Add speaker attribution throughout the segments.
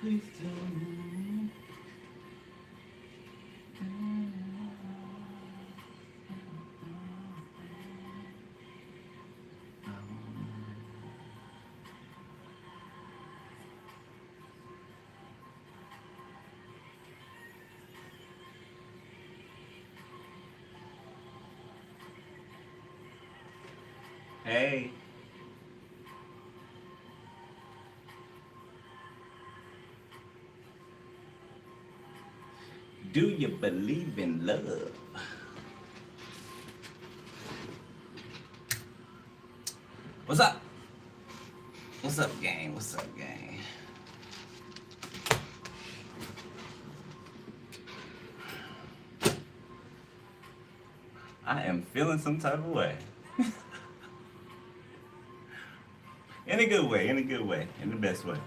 Speaker 1: Please tell me. Hey. Do you believe in love? What's up? What's up, gang? What's up, gang? I am feeling some type of way. In a good way, in a good way, in the best way.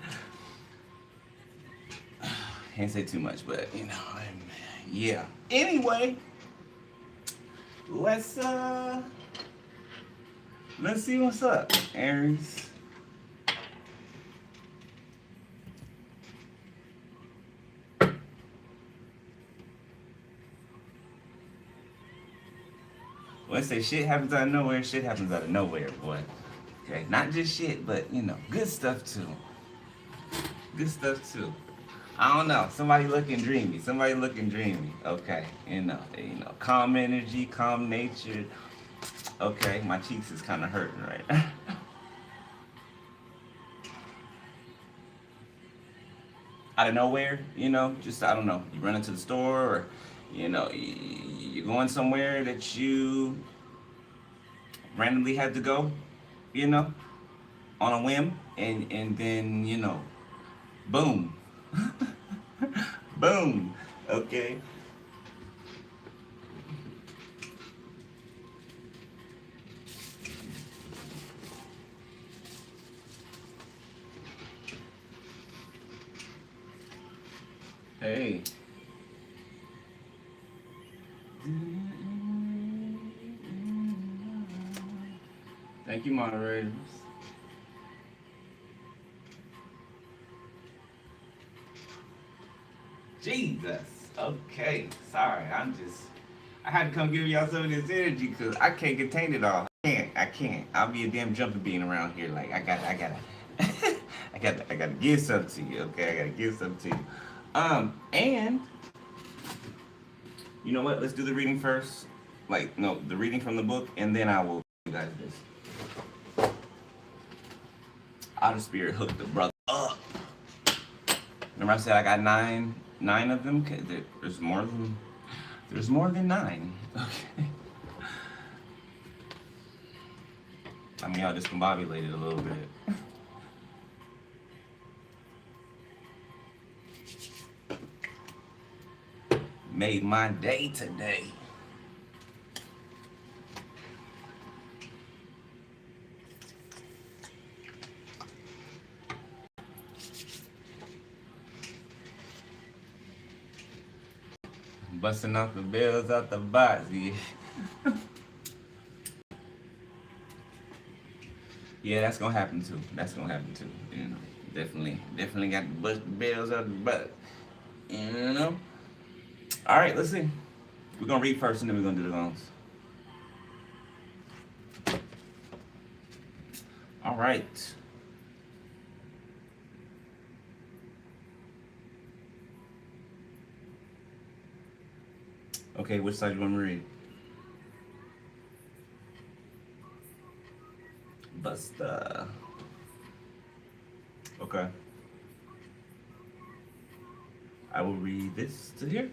Speaker 1: Can't say too much, but you know, yeah. Anyway, let's see what's up, Aries. Let's say shit happens out of nowhere, shit happens out of nowhere, boy. Okay, not just shit, but you know, good stuff too. Good stuff too. I don't know. Somebody looking dreamy. Somebody looking dreamy. Okay, you know, calm energy, calm nature. Okay, my cheeks is kind of hurting right. Out of nowhere, you know, just I don't know. You run into the store, or you know, you're going somewhere that you randomly had to go, you know, on a whim, and then you know, boom. Boom. Okay. Hey. Thank you, moderators. Jesus. Okay. Sorry. I had to come give y'all some of this energy because I can't contain it all. I can't. I'll be a damn jumping bean around here. Like, I gotta, I gotta give something to you, okay? I gotta give something to you. And, you know what? Let's do the reading first. Like, no, the reading from the book, and then I will you guys this. Outer Spirit hooked the brother up. Remember I said I got nine of them? There's more than 9. Okay. I mean, y'all discombobulated a little bit. Made my day today. Busting off the bells out the box, yeah. Yeah, that's gonna happen too. That's gonna happen too. You know, definitely got to bust the bells out the butt. You know. All right, let's see. We're gonna read first, and then we're gonna do the loans. All right. Okay, which side do you want me to read? Busta. Okay. I will read this to here.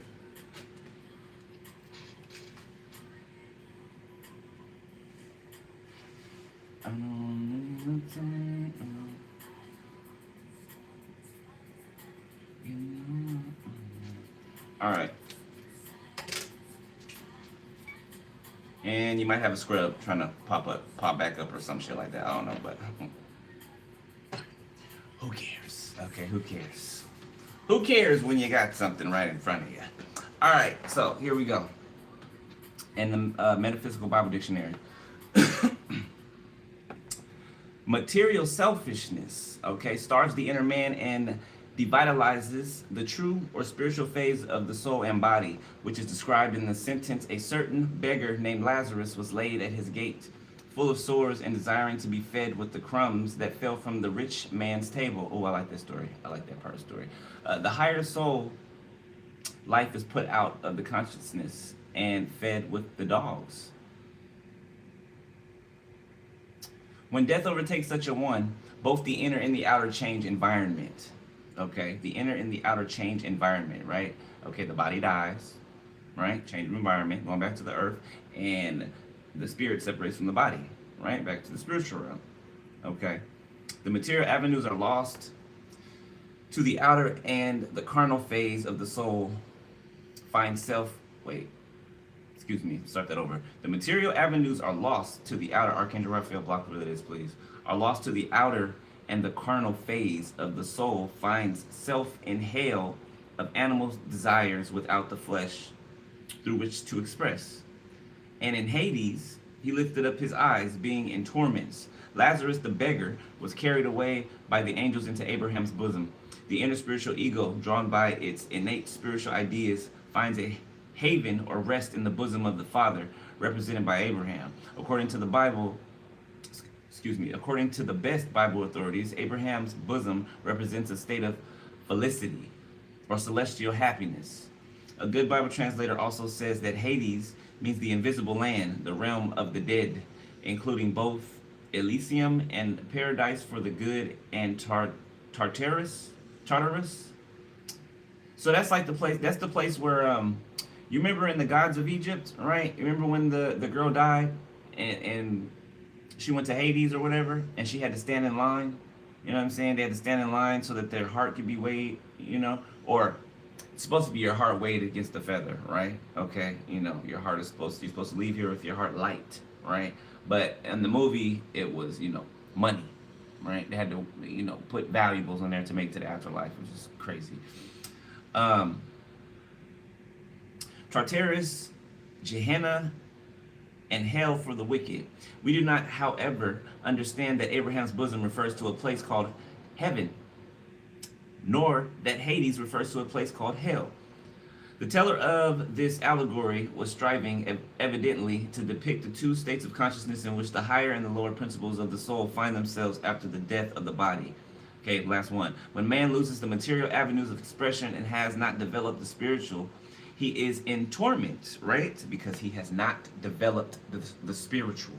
Speaker 1: All right. And you might have a scrub trying to pop back up or some shit like that. I don't know, but who cares? Okay, who cares? Who cares when you got something right in front of you? All right, so here we go. In the Metaphysical Bible Dictionary. Material selfishness, okay, starves the inner man and devitalizes the true or spiritual phase of the soul and body, which is described in the sentence, a certain beggar named Lazarus was laid at his gate, full of sores and desiring to be fed with the crumbs that fell from the rich man's table. Oh, I like that story. I like that part of the story. The higher soul life is put out of the consciousness and fed with the dogs. When death overtakes such a one, both the inner and the outer change environment. Okay, the inner and the outer change environment, right? Okay, the body dies, right? Change of environment, going back to the earth, and the spirit separates from the body, right? Back to the spiritual realm. Okay, the material avenues are lost to the outer, and the carnal phase of the soul finds self. Wait, excuse me, start that over. The material avenues are lost to the outer. Archangel Raphael, block whatever it is, please. Are lost to the outer, and the carnal phase of the soul finds self in hell of animal desires without the flesh through which to express. And in Hades, he lifted up his eyes, being in torments. Lazarus the beggar was carried away by the angels into Abraham's bosom. The inner spiritual ego, drawn by its innate spiritual ideas, finds a haven or rest in the bosom of the Father, represented by Abraham. According to the Bible, according to the best Bible authorities, Abraham's bosom represents a state of felicity or celestial happiness. A good Bible translator also says that Hades means the invisible land, the realm of the dead, including both Elysium and paradise for the good, and Tartarus. So that's like the place. That's the place where you remember in the Gods of Egypt, right? You remember when the girl died and she went to Hades or whatever, and she had to stand in line. You know what I'm saying? They had to stand in line so that their heart could be weighed, you know, or it's supposed to be your heart weighed against the feather, right? Okay, you know, your heart is you're supposed to leave here with your heart light, right? But in the movie, it was, you know, money, right? They had to, you know, put valuables in there to make it to the afterlife, which is crazy. Tartarus, Gehenna, and hell for the wicked. We do not, however, understand that Abraham's bosom refers to a place called heaven, nor that Hades refers to a place called hell. The teller of this allegory was striving evidently to depict the two states of consciousness in which the higher and the lower principles of the soul find themselves after the death of the body. Okay, last one. When man loses the material avenues of expression and has not developed the spiritual, he is in torment, right? Because he has not developed the spiritual,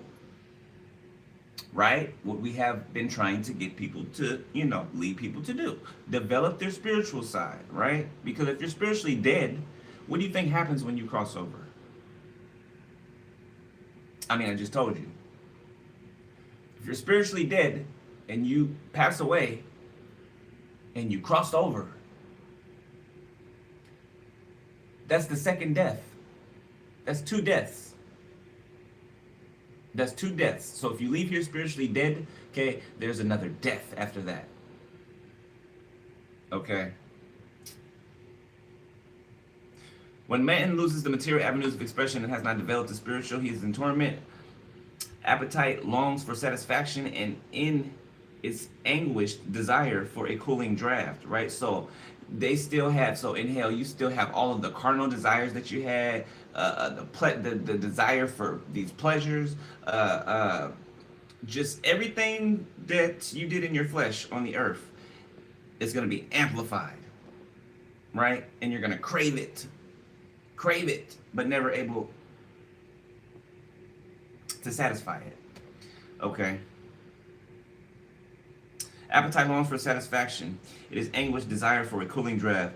Speaker 1: right? What we have been trying to get people to, you know, lead people to do. Develop their spiritual side, right? Because if you're spiritually dead, what do you think happens when you cross over? I mean, I just told you. If you're spiritually dead and you pass away and you crossed over, that's the second death. That's two deaths. That's two deaths. So if you leave here spiritually dead, okay, there's another death after that. Okay. When man loses the material avenues of expression and has not developed the spiritual, he is in torment. Appetite longs for satisfaction, and in its anguished desire for a cooling draft, right? So they still have, so in hell, you still have all of the carnal desires that you had, the desire for these pleasures, just everything that you did in your flesh on the earth is going to be amplified, right? And you're going to crave it, but never able to satisfy it. Okay. Appetite longs for satisfaction. It is anguish, desire for a cooling draught,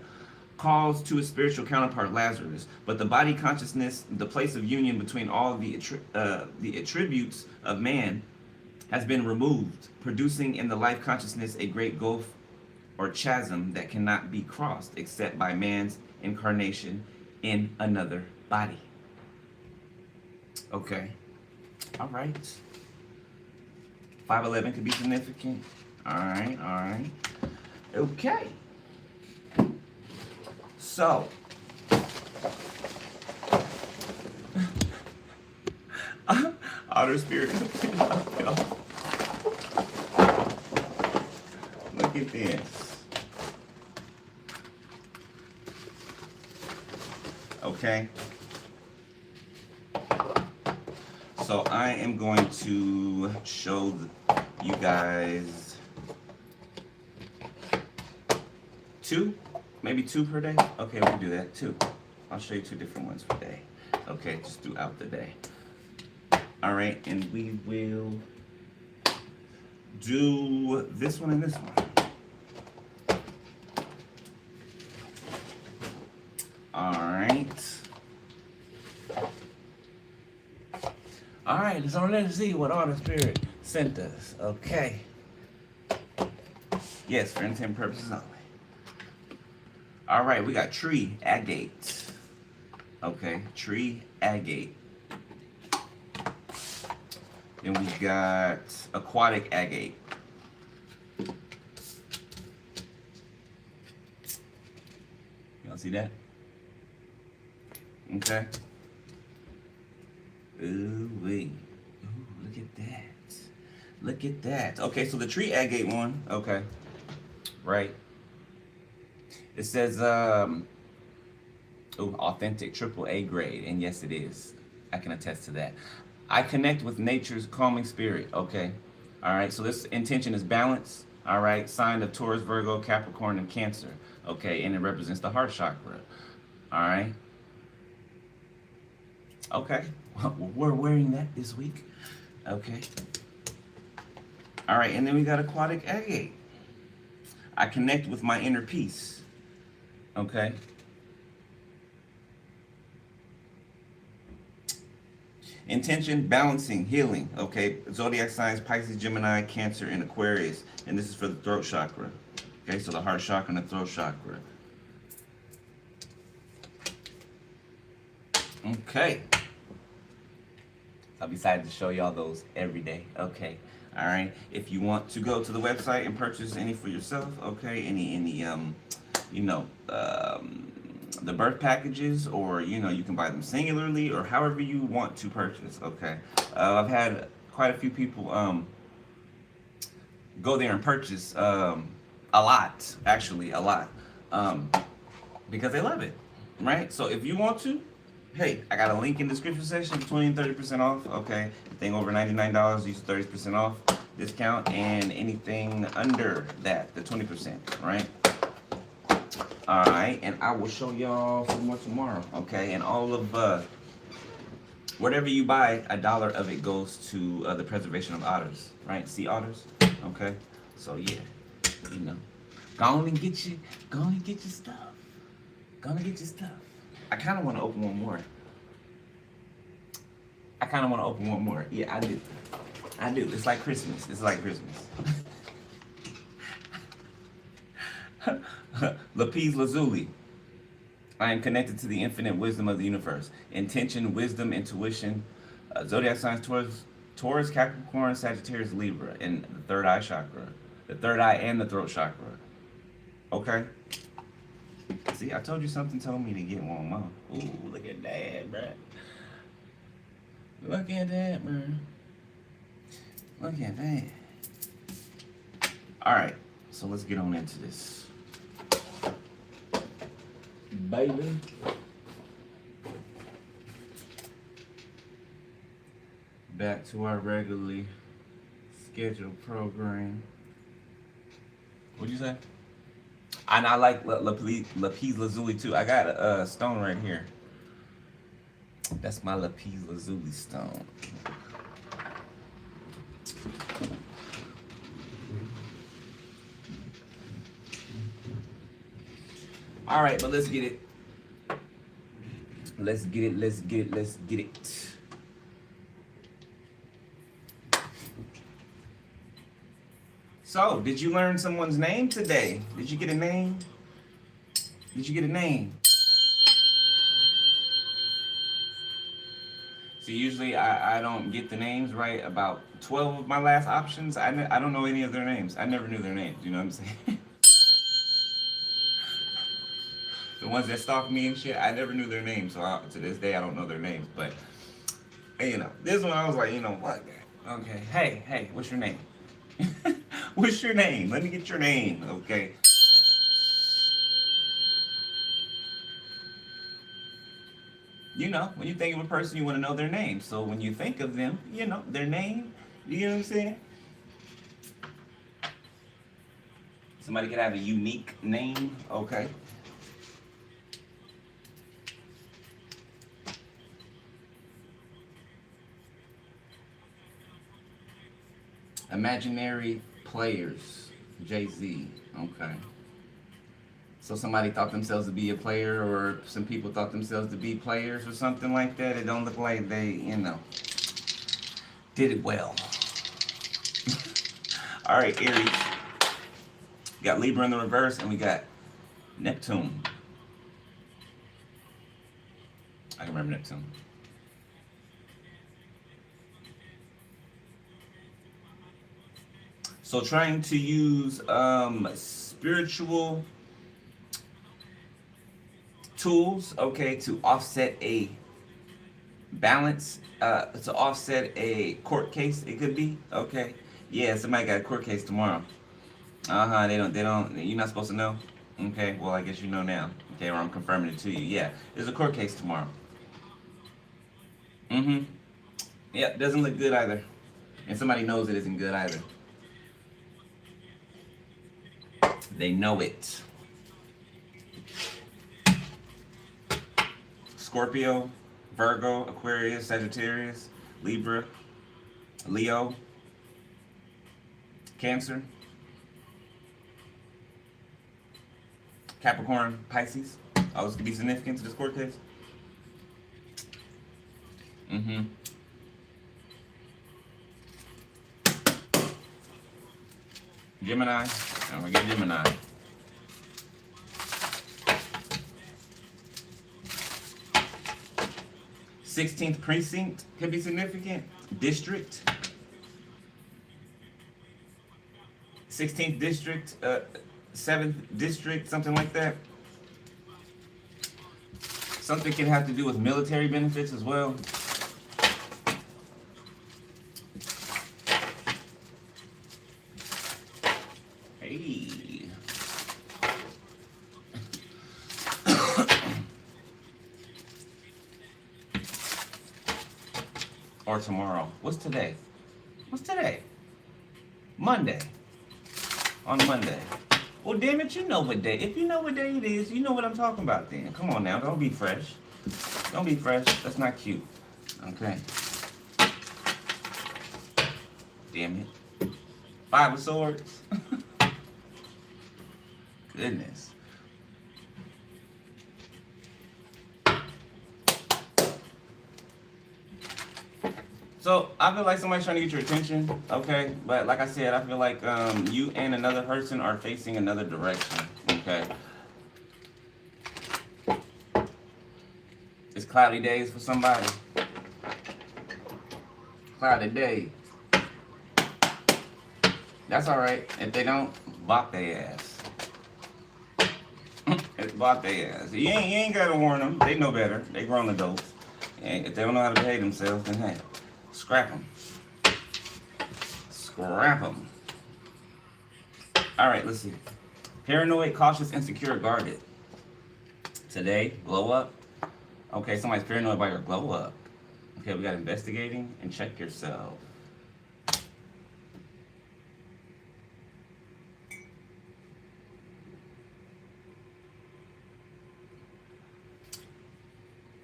Speaker 1: calls to a spiritual counterpart, Lazarus. But the body consciousness, the place of union between all the attributes of man, has been removed, producing in the life consciousness a great gulf or chasm that cannot be crossed except by man's incarnation in another body. Okay. All right. 5'11" could be significant. All right. Okay. So, outer spirit. Look at this. okay? So I am going to show you guys maybe two per day. Okay, we can do that, 2. I'll show you 2 different ones per day. Okay, just throughout the day. All right, and we will do this one and this one. All right, so let's see what OTTER SPIRIT sent us. Okay. Yes, for intent purposes only. All right, we got tree agate. Okay, tree agate. Then we got aquatic agate. Y'all see that? Okay. Ooh-wee. Ooh, look at that. Look at that. Okay, so the tree agate one, okay. Right. It says, authentic AAA grade, and yes it is. I can attest to that. I connect with nature's calming spirit, okay. All right, so this intention is balance, all right. Sign of Taurus, Virgo, Capricorn, and Cancer, okay, and it represents the heart chakra, all right. Okay, well, we're wearing that this week, okay. All right, and then we got aquatic agate. I connect with my inner peace, okay. Intention, balancing, healing, okay. Zodiac signs, Pisces, Gemini, Cancer, and Aquarius. And this is for the throat chakra. Okay, so the heart chakra and the throat chakra. Okay. I've decided to show y'all those every day. Okay. All right. If you want to go to the website and purchase any for yourself, okay, the birth packages, or you can buy them singularly or however you want to purchase, okay. I've had quite a few people go there and purchase a lot, actually a lot, because they love it, right? So if you want to, hey, I got a link in the description section, 20 and 30% off, okay. Anything over $99, use 30% off discount, and anything under that, the 20%, right? Alright, and I will show y'all some more tomorrow, okay? And all of, whatever you buy, $1 of it goes to the preservation of otters, right? Sea otters, okay? So yeah, go on and get your stuff. Go on and get your stuff. I kind of want to open one more. Yeah, I do. It's like Christmas. Lapis Lazuli. I am connected to the infinite wisdom of the universe. Intention, wisdom, intuition. Zodiac signs: Taurus, Capricorn, Sagittarius, Libra, and the third eye chakra. The third eye and the throat chakra. Okay. See, I told you something told me to get one more. Ooh, look at that, bruh. Look at that, man. Look at that. All right, so let's get on into this. Baby. Back to our regularly scheduled program. What'd you say? And I like Lapis Lazuli too. I got a stone right here. That's my Lapis Lazuli stone. All right, but let's get it. Let's get it. So, did you learn someone's name today? Did you get a name? So usually I don't get the names right. About 12 of my last options, I don't know any of their names. I never knew their names, you know what I'm saying? The ones that stalk me and shit, I never knew their names. So to this day, I don't know their names. But, this one I was like, what? Okay, hey, what's your name? What's your name? Let me get your name, okay? You know, when you think of a person, you want to know their name. So when you think of them, you know, their name, you know what I'm saying? Somebody could have a unique name, okay? Imaginary players, Jay-Z, okay. So somebody thought themselves to be a player, or some people thought themselves to be players, or something like that. It don't look like they, you know, did it well. All right, Aries. We got Libra in the reverse, and we got Neptune. I can remember Neptune. So trying to use spiritual tools, okay, to offset a balance, to offset a court case. It could be, okay. Yeah, somebody got a court case tomorrow. They don't. You're not supposed to know. Okay, well I guess you know now. Okay, or I'm confirming it to you. Yeah, there's a court case tomorrow. Mm-hmm. Yeah, doesn't look good either, and somebody knows it isn't good either. They know it. Scorpio, Virgo, Aquarius, Sagittarius, Libra, Leo, Cancer, Capricorn, Pisces. All this could be significant to this court case. Mm-hmm. Gemini. I'm gonna get Gemini. Sixteenth precinct could be significant. District. 16th district, 7th district, something like that. Something can have to do with military benefits as well. Hey. Or tomorrow. What's today? What's today? Monday. On Monday. Well, damn it, you know what day. If you know what day it is, you know what I'm talking about then. Come on now, don't be fresh. Don't be fresh. That's not cute. Okay. Damn it. 5 of Swords. Goodness. So I feel like somebody's trying to get your attention, okay? But like I said, I feel like you and another person are facing another direction, okay? It's cloudy days for somebody. Cloudy days. That's all right. If they don't, bop their ass. Bop their ass. You ain't gotta warn them. They know better. They grown adults. And if they don't know how to behave themselves, then hey, scrap them. Scrap them. All right, let's see. Paranoid, cautious, insecure, guarded. Today, glow up. Okay, somebody's paranoid by your glow up. Okay, we got investigating and check yourself.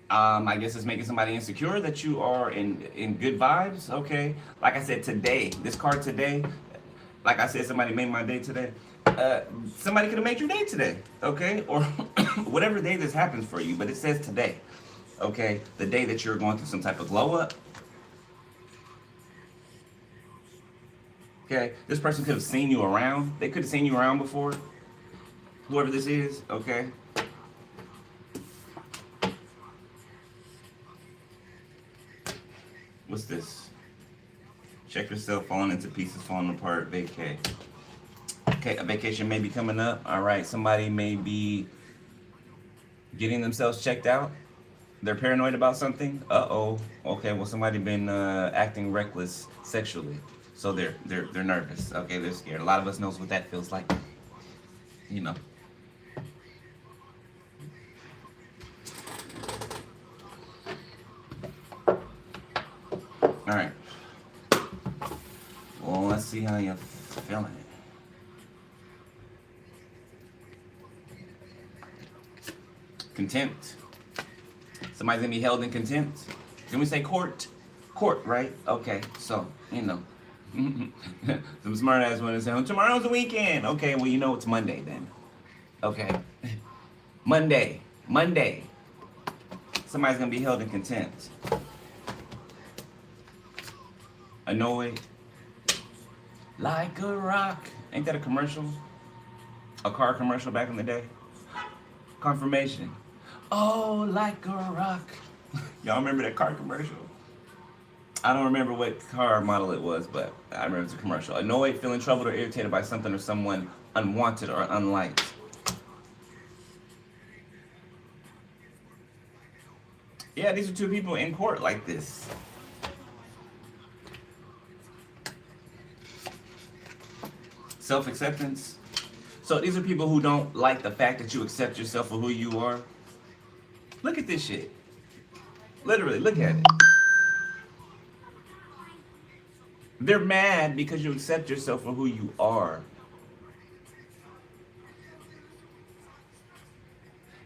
Speaker 1: I guess it's making somebody insecure that you are in good vibes. Okay, like I said, today, this card today, like I said, somebody made my day today. Somebody could have made your day today, okay, or whatever day this happens for you. But it says today, okay, the day that you're going through some type of glow up. Okay, this person could have seen you around. They could have seen you around before. Whoever this is, okay. What's this? Check yourself, falling into pieces, falling apart, vacay. Okay, a vacation may be coming up. All right, somebody may be getting themselves checked out. They're paranoid about something. Uh-oh. Okay, well, somebody been acting reckless sexually. So they're nervous. Okay, they're scared. A lot of us knows what that feels like. You know. All right. Well, let's see how you're feeling. Contempt. Somebody's gonna be held in contempt. Can we say court? Court, right? Okay, so, you know. Some smart ass want to say, oh, tomorrow's the weekend. Okay, well, you know it's Monday then. Okay. Monday. Somebody's gonna be held in contempt. Annoyed. Like a rock. Ain't that a commercial? A car commercial back in the day? Confirmation. Oh, like a rock. Y'all remember that car commercial? I don't remember what car model it was, but I remember it's a commercial. Annoyed, feeling troubled or irritated by something or someone unwanted or unliked. Yeah, these are two people in court like this. Self-acceptance. So these are people who don't like the fact that you accept yourself for who you are. Look at this shit. Literally, look at it. They're mad because you accept yourself for who you are.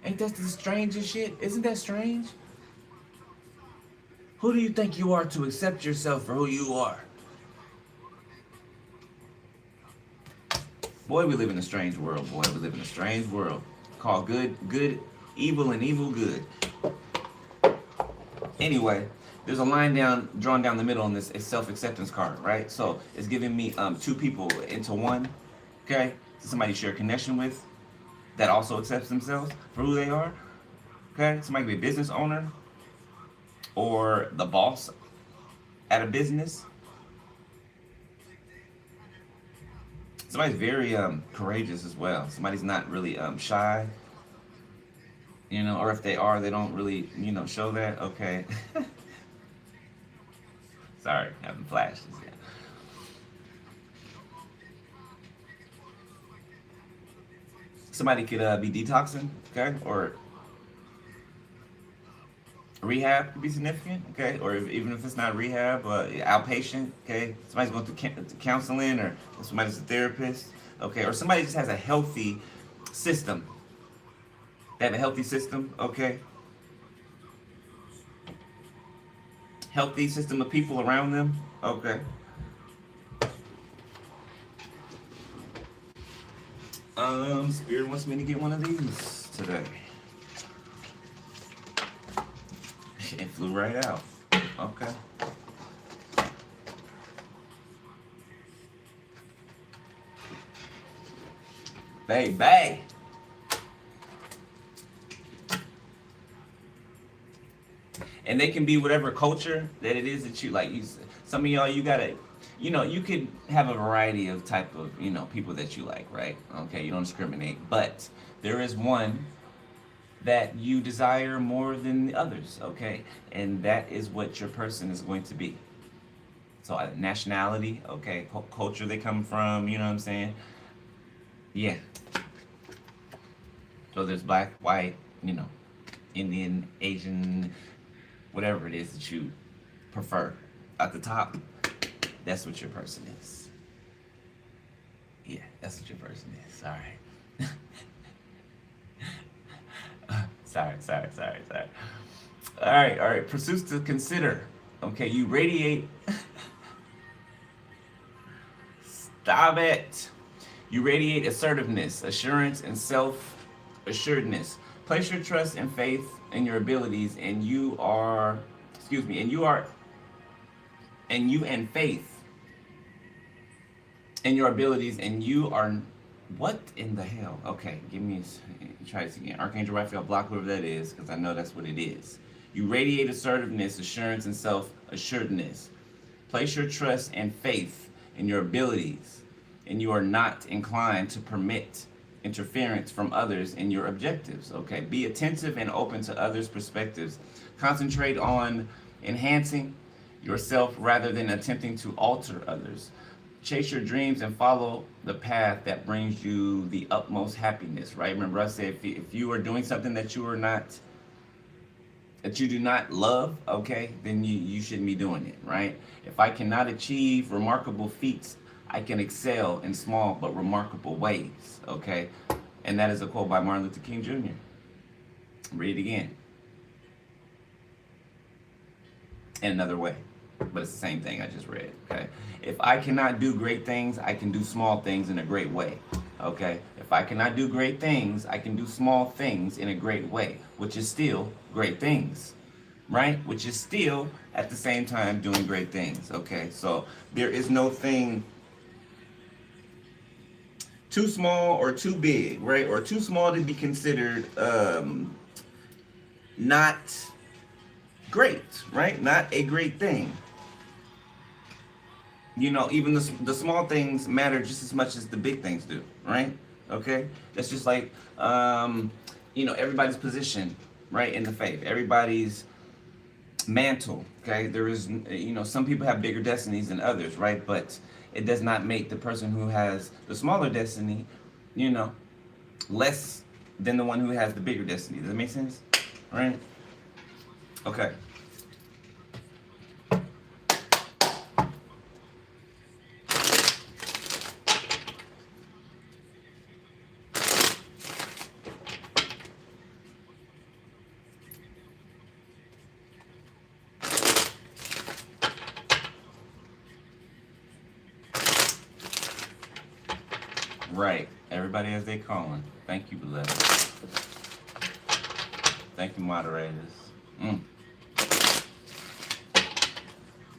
Speaker 1: Ain't that the strangest shit? Isn't that strange? Who do you think you are to accept yourself for who you are? Boy, we live in a strange world, boy. We live in a strange world. Called good, evil, and evil good. Anyway, there's a line drawn down the middle on this self-acceptance card, right? So it's giving me two people into one, okay? Somebody you share a connection with that also accepts themselves for who they are, okay? Somebody could be a business owner or the boss at a business. Somebody's very courageous as well. Somebody's not really shy, you know, or if they are, they don't really, you know, show that. Okay. Sorry, having flashes. Yeah. Somebody could be detoxing, okay, or rehab could be significant, okay, or even if it's not rehab, outpatient, okay. Somebody's going through counseling, or somebody's a therapist, okay, or somebody just has a healthy system. They have a healthy system, okay. Healthy system of people around them, okay. Spirit wants me to get one of these today. It flew right out. Okay. Baby. And they can be whatever culture that it is that you like. Some of y'all, you gotta, you know, you could have a variety of type of, you know, people that you like, right? Okay, you don't discriminate, but there is one that you desire more than the others, okay? And that is what your person is going to be. So nationality, okay, culture they come from, you know what I'm saying? Yeah. So there's black, white, you know, Indian, Asian, whatever it is that you prefer. At the top, that's what your person is. Yeah, that's what your person is. All right. Sorry. All right. Pursuits to consider. Okay, you radiate. Stop it. You radiate assertiveness, assurance, and self-assuredness. Place your trust and faith in your abilities, and you and faith in your abilities, and you are. What in the hell? Okay, try this again. Archangel Raphael, block whoever that is, because I know that's what it is. You radiate assertiveness, assurance, and self-assuredness. Place your trust and faith in your abilities, and you are not inclined to permit interference from others in your objectives. Okay, be attentive and open to others' perspectives. Concentrate on enhancing yourself rather than attempting to alter others. Chase your dreams and follow the path that brings you the utmost happiness, right? Remember I said if you are doing something that you are not that you do not love, okay, then you shouldn't be doing it, right? If I cannot achieve remarkable feats, I can excel in small but remarkable ways, okay? And that is a quote by Martin Luther King Jr. Read it again. In another way, but it's the same thing I just read, okay? If I cannot do great things, I can do small things in a great way, okay? If I cannot do great things, I can do small things in a great way, which is still great things, right? Which is still at the same time doing great things, okay? So there is no thing too small or too big, right? Or too small to be considered not great, right? Not a great thing. You know, even the small things matter just as much as the big things do, right? Okay? That's just like, you know, everybody's position, right, in the faith. Everybody's mantle, okay? There is, you know, some people have bigger destinies than others, right? But it does not make the person who has the smaller destiny, you know, less than the one who has the bigger destiny. Does that make sense? Right? Okay. Right. Everybody as they calling. Thank you, beloved. Thank you, moderators.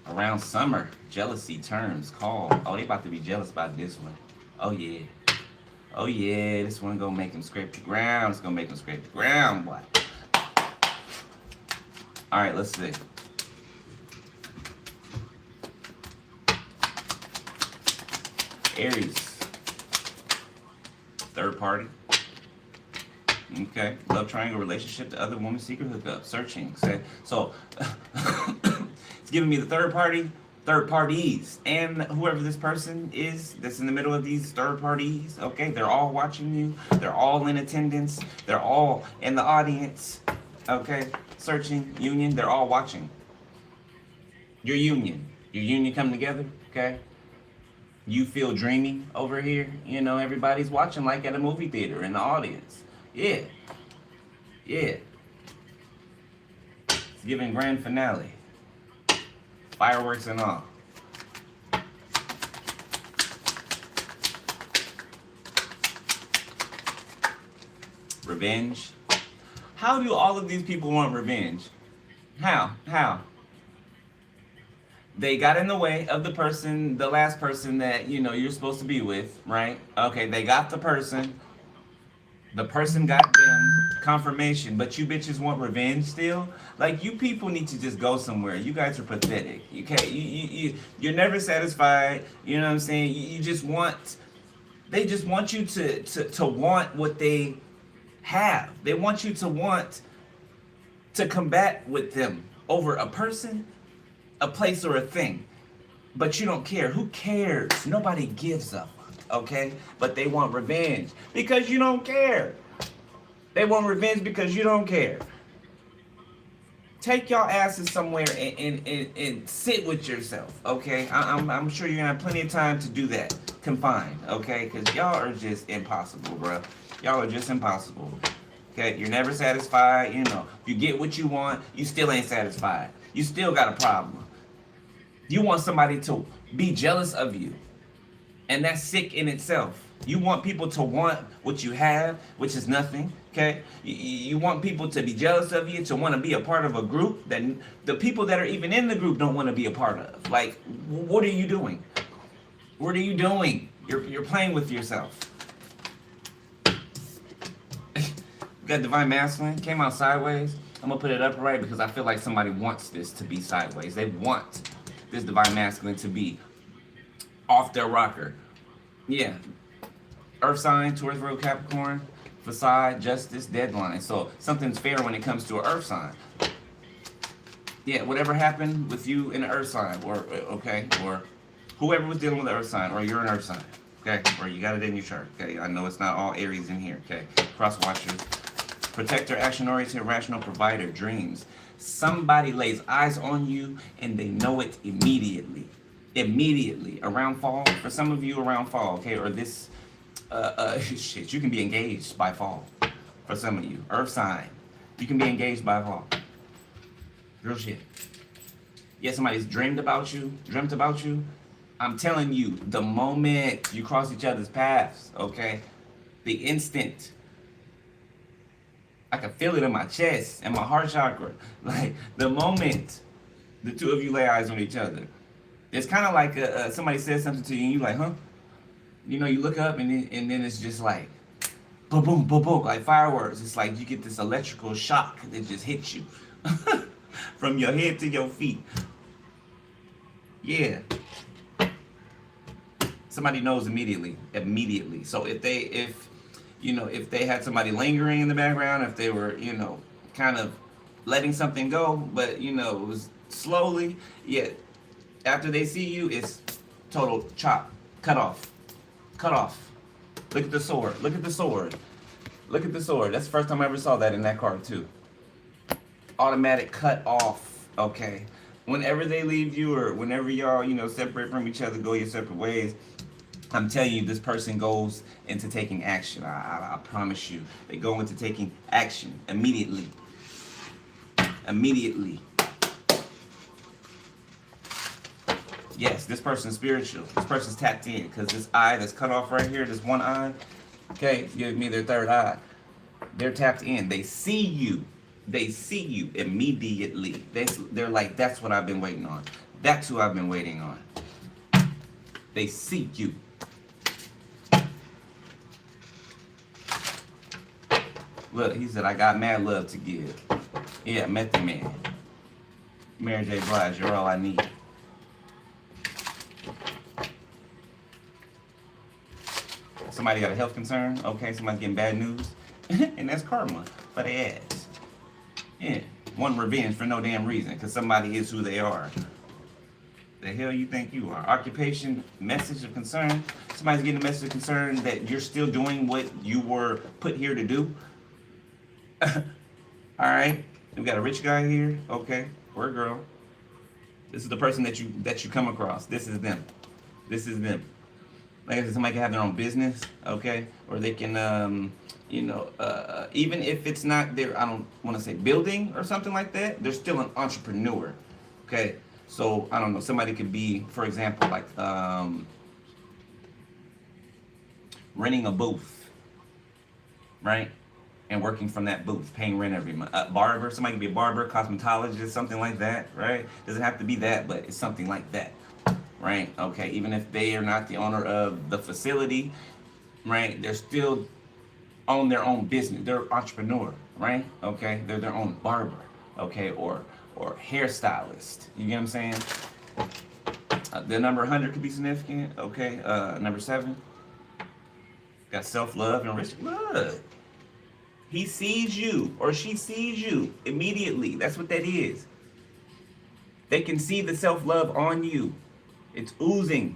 Speaker 1: Around summer, jealousy terms call. Oh, they about to be jealous about this one. Oh, yeah. Oh, yeah. This one gonna make them scrape the ground. It's gonna make them scrape the ground, boy. All right, let's see. Aries. Third party. Okay. Love triangle relationship to other woman secret hookup. Searching. So it's giving me the third parties, and whoever this person is that's in the middle of these third parties, okay, they're all watching you, they're all in attendance, they're all in the audience, okay, searching, union, they're all watching. Your union come together, okay? You feel dreamy over here, you know, everybody's watching like at a movie theater in the audience. Yeah. Yeah. It's giving grand finale. Fireworks and all. Revenge. How do all of these people want revenge? How? They got in the way of the person, the last person that, you know, you're supposed to be with, right? Okay, they got the person. The person got them confirmation, but you bitches want revenge still? Like, you people need to just go somewhere. You guys are pathetic. You can't, you're never satisfied. You know what I'm saying? You just want, they just want you to want what they have. They want you to want to combat with them over a person, a place, or a thing. But you don't care. Who cares? Nobody gives up. Okay? But they want revenge because you don't care. They want revenge because you don't care. Take y'all asses somewhere and sit with yourself, okay? I'm sure you're gonna have plenty of time to do that. Confined, okay? Because y'all are just impossible, bro. Y'all are just impossible. Okay? You're never satisfied, you know. You get what you want, you still ain't satisfied. You still got a problem. You want somebody to be jealous of you. And that's sick in itself. You want people to want what you have, which is nothing, okay? You want people to be jealous of you, to want to be a part of a group that the people that are even in the group don't want to be a part of. Like, what are you doing? What are you doing? You're playing with yourself. We got Divine Masculine, came out sideways. I'm going to put it upright because I feel like somebody wants this to be sideways. They want this Divine Masculine to be off their rocker. Yeah. Earth sign, Taurus, Virgo, Capricorn, facade, justice, deadline. So something's fair when it comes to an earth sign. Yeah, whatever happened with you in an earth sign, or okay, or whoever was dealing with the earth sign, or you're an earth sign, okay, or you got it in your chart, okay. I know it's not all Aries in here, okay. Cross watchers, Protector, action-oriented, rational provider, dreams. Somebody lays eyes on you and they know it immediately. Immediately. Around fall, for some of you around fall, okay, or this, shit, you can be engaged by fall. For some of you. Earth sign. You can be engaged by fall. Real shit. Yeah, somebody's dreamt about you. I'm telling you, the moment you cross each other's paths, okay, the instant, I can feel it in my chest and my heart chakra. Like, the moment the two of you lay eyes on each other, it's kind of like somebody says something to you and you like, huh? You know, you look up and then it's just like, boom, boom, boom, boom, like fireworks. It's like you get this electrical shock that just hits you from your head to your feet. Yeah. Somebody knows immediately. So if they had somebody lingering in the background, if they were, kind of letting something go, but, it was slowly, yeah, after they see you, it's total chop, cut off. Look at the sword. That's the first time I ever saw that in that card, too. Automatic cut off, okay? Whenever they leave you or whenever y'all, separate from each other, go your separate ways, I'm telling you, this person goes into taking action. I promise you. They go into taking action immediately. Yes, this person's spiritual. This person's tapped in because this eye that's cut off right here, this one eye, okay, give me their third eye. They're tapped in. They see you. Immediately. They're like, that's what I've been waiting on. That's who I've been waiting on. They see you. Look, he said, I got mad love to give. Yeah, Method Man. Mary J. Blige, you're all I need. Somebody got a health concern. Okay, somebody's getting bad news. And that's karma for their ass. Yeah, one revenge for no damn reason, because somebody is who they are. The hell you think you are? Occupation, message of concern. Somebody's getting a message of concern that you're still doing what you were put here to do. Alright, we got a rich guy here, okay, or a girl. This is the person that you come across. This is them. Like I said, somebody can have their own business, okay, or they can, even if it's not their, I don't want to say building or something like that, they're still an entrepreneur, okay. So I don't know. Somebody could be, for example, like renting a booth, right? And working from that booth, paying rent every month. Barber, somebody could be a barber, cosmetologist, something like that, right? Doesn't have to be that, but it's something like that, right? Okay, even if they are not the owner of the facility, right? They're still own their own business. They're an entrepreneur, right? Okay, they're their own barber, okay, or hairstylist. You get what I'm saying? The number 100 could be significant, okay? Number 7, got self-love and rich blood. He sees you or she sees you immediately. That's what that is. They can see the self-love on you. It's oozing.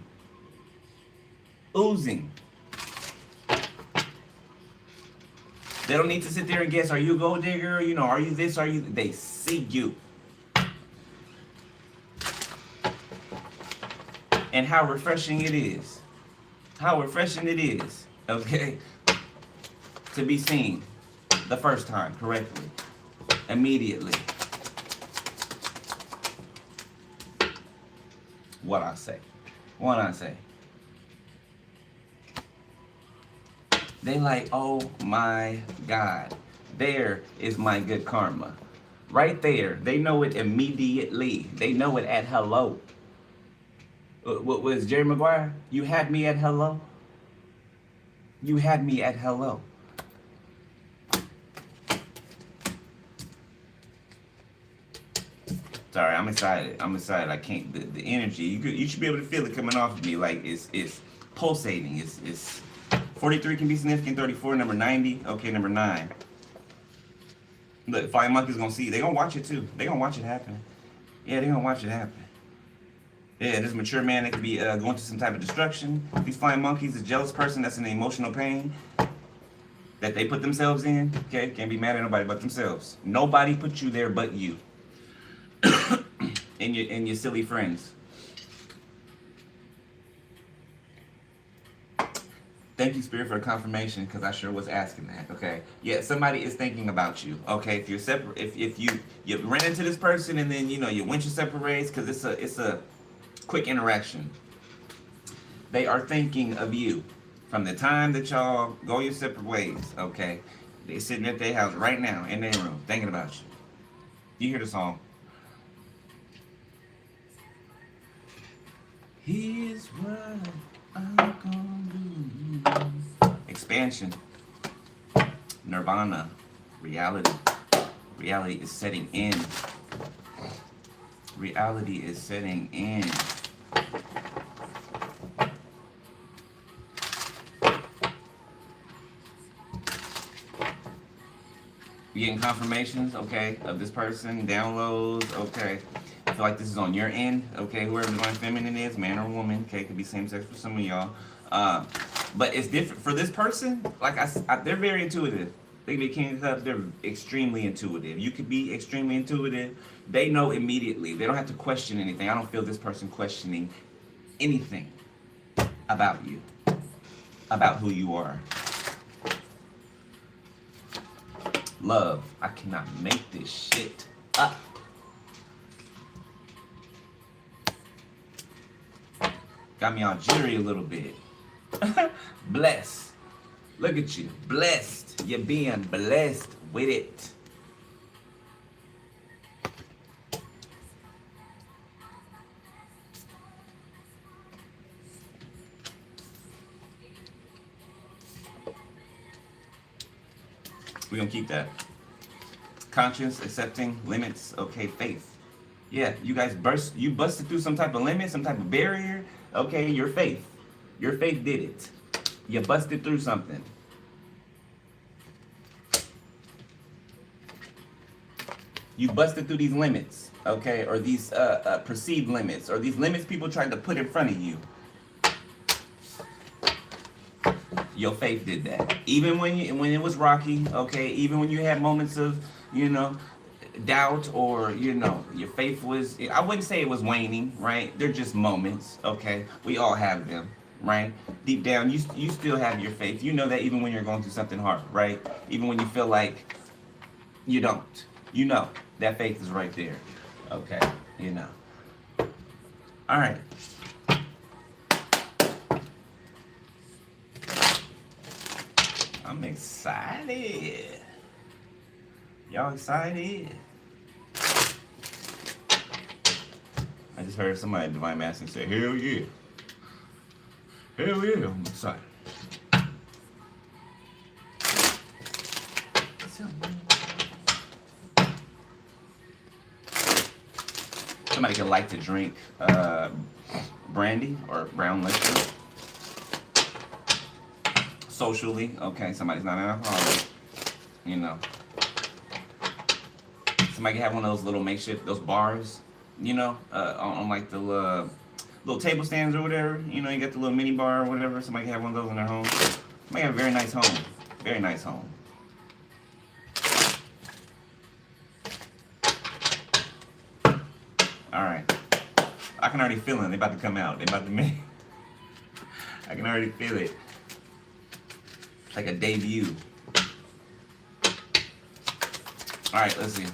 Speaker 1: They don't need to sit there and guess, are you a gold digger? Are you this? Are you? They see you. And how refreshing it is. Okay? To be seen the first time correctly. Immediately. What I say. They like, oh my God, there is my good karma. Right there. They know it immediately. They know it at hello. What was Jerry Maguire? You had me at hello? Sorry, I'm excited. I can't. The energy. You should be able to feel it coming off of me. Like it's pulsating. It's 43 can be significant. 34, number 90. Okay, number 9. Look, Flying Monkey's gonna see. They gonna watch it too. They gonna watch it happen. Yeah, they gonna watch it happen. Yeah, this mature man that could be going through some type of destruction. These Flying Monkeys, a jealous person that's in emotional pain. that they put themselves in. Okay, can't be mad at nobody but themselves. Nobody put you there but you. and your silly friends. Thank you, Spirit, for the confirmation, because I sure was asking that. Okay, yeah, somebody is thinking about you. Okay, if you're separate, if you ran into this person and then you went your separate ways, because it's a quick interaction. They are thinking of you from the time that y'all go your separate ways. Okay, they sitting at their house right now in their room thinking about you. You hear the song? Here's what I'm gonna do. Expansion. Nirvana. Reality. Reality is setting in. Reality is setting in. You getting confirmations, okay, of this person, downloads, okay. I feel like this is on your end, okay, whoever the divine feminine is, man or woman, okay, could be same sex for some of y'all. But it's different for this person. Like they're very intuitive. They can be King of Cups. They're extremely intuitive. You could be extremely intuitive. They know immediately. They don't have to question anything. I don't feel this person questioning anything about you, about who you are. Love. I cannot make this shit up. Got me all jittery a little bit. Blessed. Look at you. Blessed. You're being blessed with it. We're gonna keep that. Conscious, accepting, limits, okay, faith. Yeah, you guys busted through some type of limit, some type of barrier. Okay, your faith. Your faith did it. You busted through something. You busted through these limits, okay, or these perceived limits, or these limits people tried to put in front of you. Your faith did that. Even when it was rocky, okay, even when you had moments of, doubt, or, your faith was, I wouldn't say it was waning, right? They're just moments, okay? We all have them, right? Deep down, you still have your faith. You know that even when you're going through something hard, right? Even when you feel like you don't. That faith is right there, okay? All right. I'm excited. Y'all excited? I just heard somebody Divine Masculine say, hell yeah. Hell yeah, I'm excited. Somebody could like to drink brandy or brown liquor. Socially, okay, somebody's not an alcoholic, Somebody can have one of those little makeshift, those bars, on like the little table stands or whatever. You got the little mini bar or whatever. Somebody can have one of those in their home. Somebody have a very nice home. Very nice home. All right. I can already feel them. They're about to come out. They're about to make. I can already feel it. Like a debut. All right, let's see.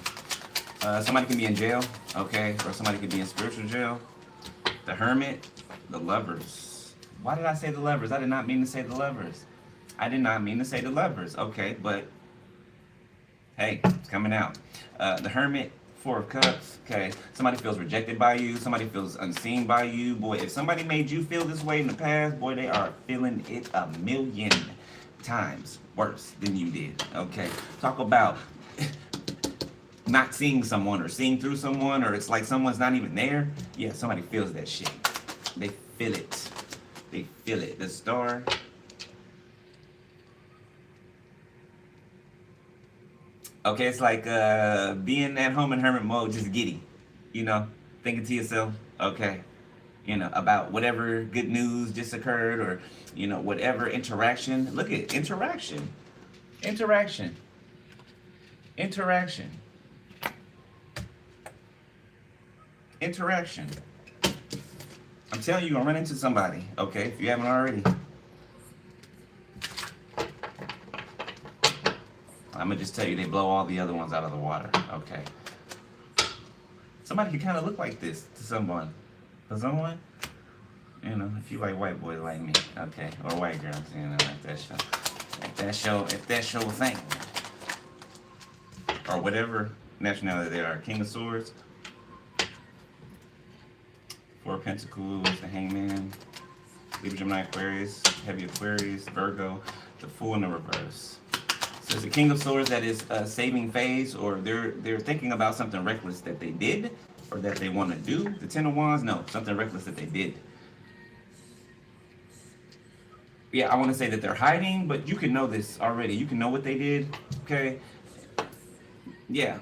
Speaker 1: Somebody can be in jail, okay, or somebody could be in spiritual jail. The Hermit, the Lovers. Why did I say the Lovers? I did not mean to say the Lovers. I did not mean to say the Lovers, okay, but hey, it's coming out. The Hermit, Four of Cups, okay. Somebody feels rejected by you. Somebody feels unseen by you. Boy, if somebody made you feel this way in the past, boy, they are feeling it a million times worse than you did, okay? Talk about not seeing someone or seeing through someone, or it's like someone's not even there. Yeah, somebody feels that shit. They feel it. They feel it. The Star. Okay, it's like being at home in hermit mode, just giddy, thinking to yourself, okay, about whatever good news just occurred, or, whatever interaction. Look at interaction. Interaction. Interaction. Interaction. I'm telling you, you're gonna run into somebody, okay, if you haven't already. I'm gonna just tell you, they blow all the other ones out of the water, okay? Somebody can kind of look like this to someone. For someone, you know, if you like white boys like me, okay, or white girls, you know, like that show. If that show a thing. Or whatever nationality they are. King of Swords. Four of Pentacles, the Hangman. Libra, Gemini, Aquarius, Heavy Aquarius, Virgo, the Fool in the reverse. So it's the King of Swords that is a saving phase, or they're thinking about something reckless that they did, or that they want to do. The Ten of Wands, no, something reckless that they did. Yeah, I want to say that they're hiding, but you can know this already. You can know what they did, okay? Yeah.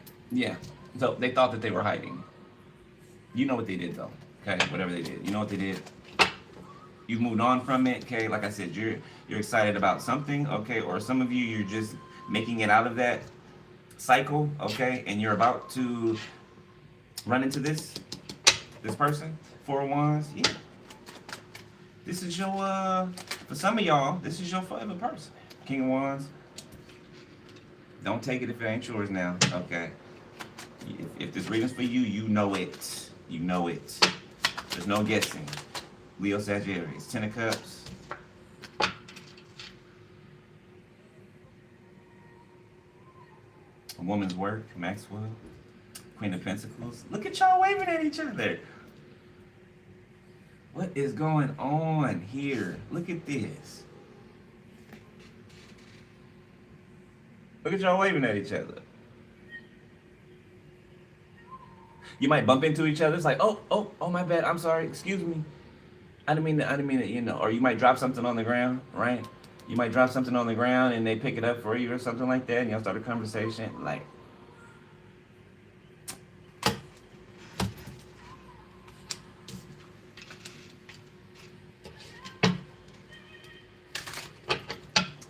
Speaker 1: So they thought that they were hiding. You know what they did, though, okay? Whatever they did, you know what they did. You've moved on from it, okay? Like I said, you're excited about something, okay? Or some of you, you're just making it out of that cycle, okay? And you're about to run into this person. Four of Wands, yeah. This is your, for some of y'all, this is your forever person. King of Wands. Don't take it if it ain't yours now, okay? If this reading's for you, you know it. You know it. There's no guessing. Leo, Sagittarius. Ten of Cups. A Woman's Work. Maxwell. Queen of Pentacles. Look at y'all waving at each other. What is going on here? Look at this. Look at y'all waving at each other. You might bump into each other. It's like, oh, my bad. I'm sorry. Excuse me. I didn't mean to, you know. Or you might drop something on the ground, right? You might drop something on the ground and they pick it up for you or something like that, and y'all start a conversation. Like,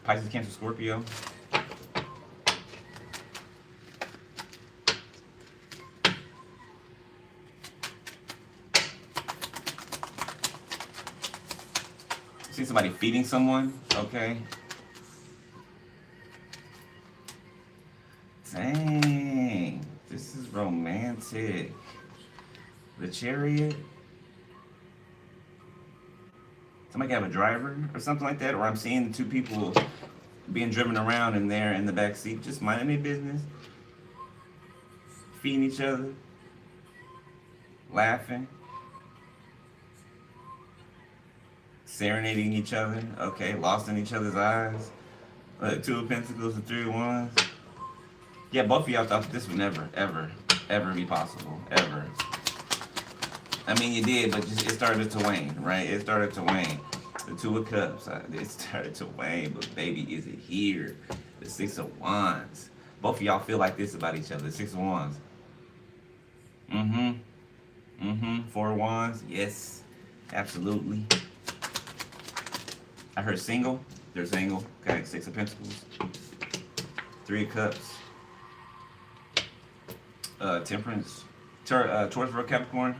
Speaker 1: Pisces, Cancer, Scorpio. See somebody feeding someone, okay? Dang, this is romantic. The Chariot. Somebody have a driver or something like that, or I'm seeing the two people being driven around and they're in the back seat, just minding their business, feeding each other, laughing, serenading each other, okay, lost in each other's eyes. Two of Pentacles and Three of Wands. Yeah, both of y'all thought this would never, ever be possible, ever. I mean, you did, but just, it started to wane, right? It started to wane. The Two of Cups, it started to wane, but baby, is it here? The Six of Wands. Both of y'all feel like this about each other. The Six of Wands. Four of Wands. Yes, absolutely. I heard single. They're single. Okay, Six of Pentacles. Three of Cups. Temperance. Taurus, Virgo, Capricorn.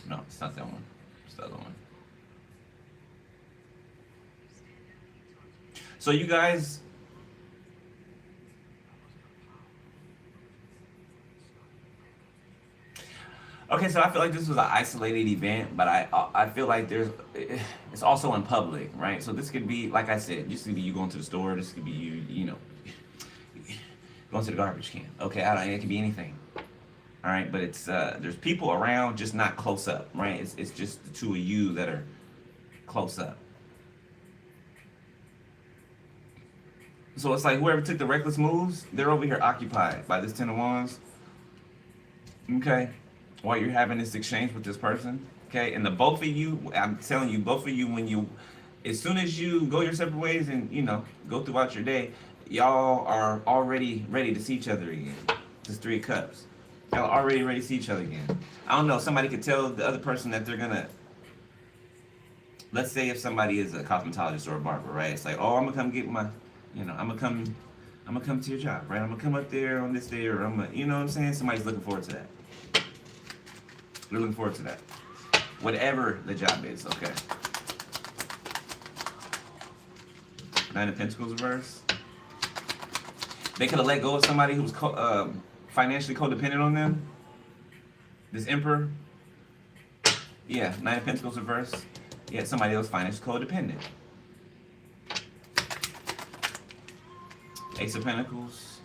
Speaker 1: No, it's not that one. It's the other one. So you guys, okay, so I feel like this was an isolated event, but I feel like it's also in public, right? So this could be, like I said, this could be you going to the store. This could be you know, going to the garbage can. Okay, it could be anything. All right, but it's there's people around, just not close up, right? It's just the two of you that are close up. So it's like whoever took the reckless moves, they're over here occupied by this Ten of Wands. Okay, while you're having this exchange with this person, okay, and the both of you, I'm telling you, both of you, as soon as you go your separate ways and go throughout your day, y'all are already ready to see each other again. This Three of Cups. Y'all already ready to see each other again. I don't know, somebody could tell the other person that they're gonna let's say if somebody is a cosmetologist or a barber, right? It's like, oh, I'm gonna come get my, I'm gonna come to your job, right? I'm gonna come up there on this day, or I'm gonna, you know what I'm saying? Somebody's looking forward to that. They're looking forward to that. Whatever the job is, okay. Nine of Pentacles reverse. They could have let go of somebody who was financially codependent on them. This Emperor. Yeah, Nine of Pentacles reverse. Yeah, somebody else financially codependent. Ace of Pentacles.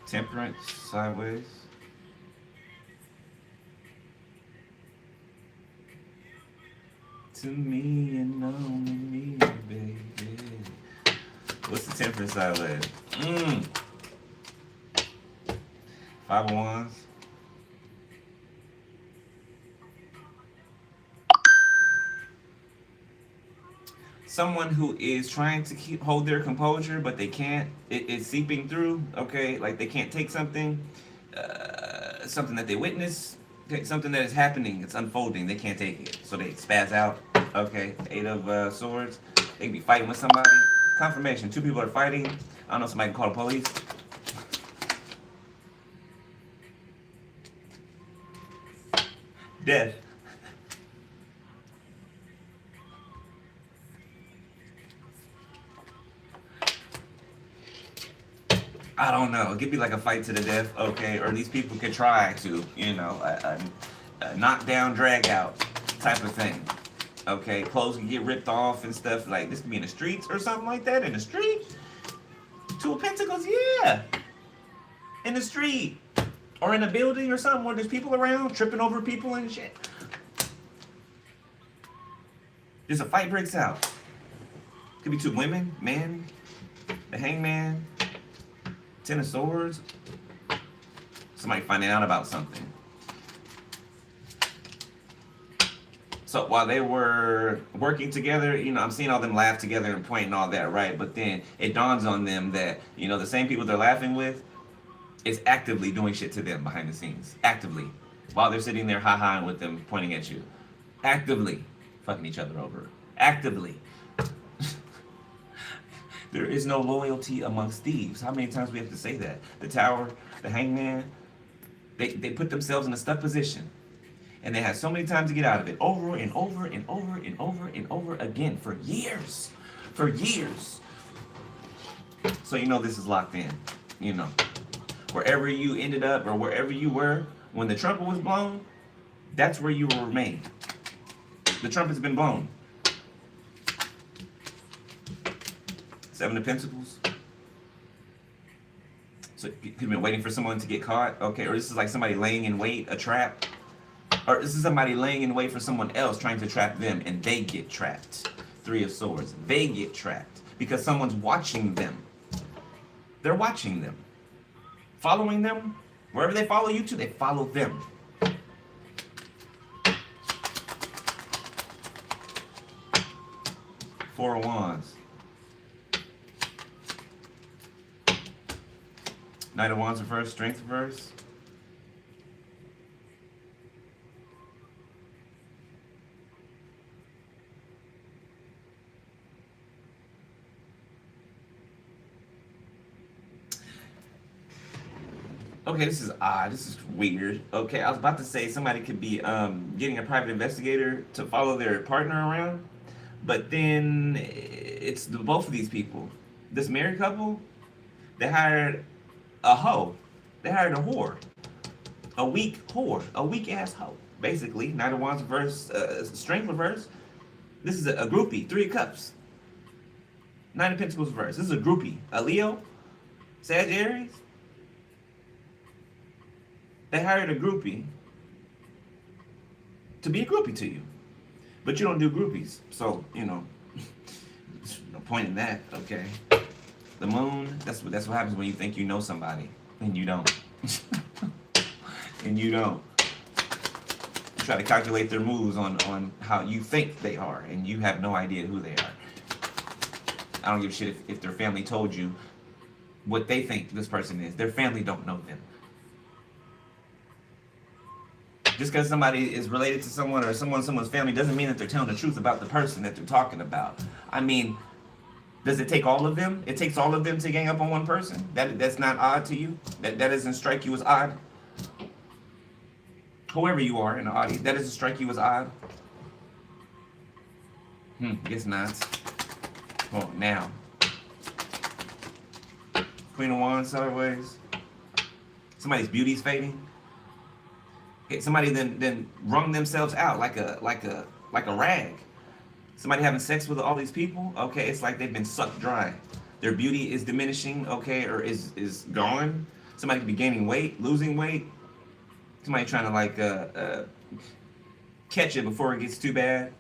Speaker 1: Temperance, sideways. To me and only me, baby. What's the Temperance sideways? Five of Wands. Someone who is trying to hold their composure, but they can't. It's seeping through. Okay, like they can't take something, something that they witness, something that is happening. It's unfolding. They can't take it, so they spaz out. Okay, Eight of Swords. They can be fighting with somebody. Confirmation: two people are fighting. I don't know. Somebody can call the police. Death. I don't know. It could be like a fight to the death, okay? Or these people could try to, a knockdown, drag out type of thing. Okay, clothes can get ripped off and stuff. Like this could be in the streets or something like that. In the street, Two of Pentacles, yeah. In the street or in a building or something where there's people around tripping over people and shit. There's a fight breaks out. Could be two women, man, the Hangman. Ten of Swords. Somebody finding out about something. So while they were working together, I'm seeing all them laugh together and point and all that, right? But then it dawns on them that, the same people they're laughing with is actively doing shit to them behind the scenes. Actively. While they're sitting there ha-haing with them, pointing at you. Actively fucking each other over. Actively. There is no loyalty amongst thieves. How many times we have to say that? The Tower, the Hangman, they put themselves in a stuck position. And they had so many times to get out of it. Over and over and over and over and over again. For years. For years. So this is locked in. Wherever you ended up or wherever you were when the trumpet was blown, that's where you will remain. The trumpet's been blown. Seven of Pentacles. So you've been waiting for someone to get caught. Okay, or this is like somebody laying in wait, a trap. Or this is somebody laying in wait for someone else trying to trap them and they get trapped. Three of Swords. They get trapped because someone's watching them. They're watching them. Following them. Wherever they follow you to, they follow them. Four of Wands. Knight of Wands reverse, Strength reverse. Okay, this is odd. This is weird. Okay, I was about to say somebody could be getting a private investigator to follow their partner around, but then it's both of these people. This married couple, they hired a hoe. They hired a whore. A weak whore. A weak ass hoe. Basically, Knight of Wands reverse, Strength reverse. This is a groupie. Three of Cups. Nine of Pentacles reverse. This is a groupie. A Leo. Sagittarius. They hired a groupie to be a groupie to you. But you don't do groupies. So, there's no point in that, okay? The Moon, that's what happens when you think you know somebody. And you don't. And you don't. You try to calculate their moves on how you think they are. And you have no idea who they are. I don't give a shit if their family told you what they think this person is. Their family don't know them. Just because somebody is related to someone or someone's family doesn't mean that they're telling the truth about the person that they're talking about. I mean, does it take all of them? It takes all of them to gang up on one person? That's not odd to you? That doesn't strike you as odd? Whoever you are in the audience, that doesn't strike you as odd? Guess not. Well, now. Queen of Wands, sideways. Somebody's beauty's fading. Okay, somebody then wrung themselves out like a rag. Somebody having sex with all these people. Okay, it's like they've been sucked dry. Their beauty is diminishing. Okay, or is gone. Somebody could be gaining weight, losing weight. Somebody trying to catch it before it gets too bad.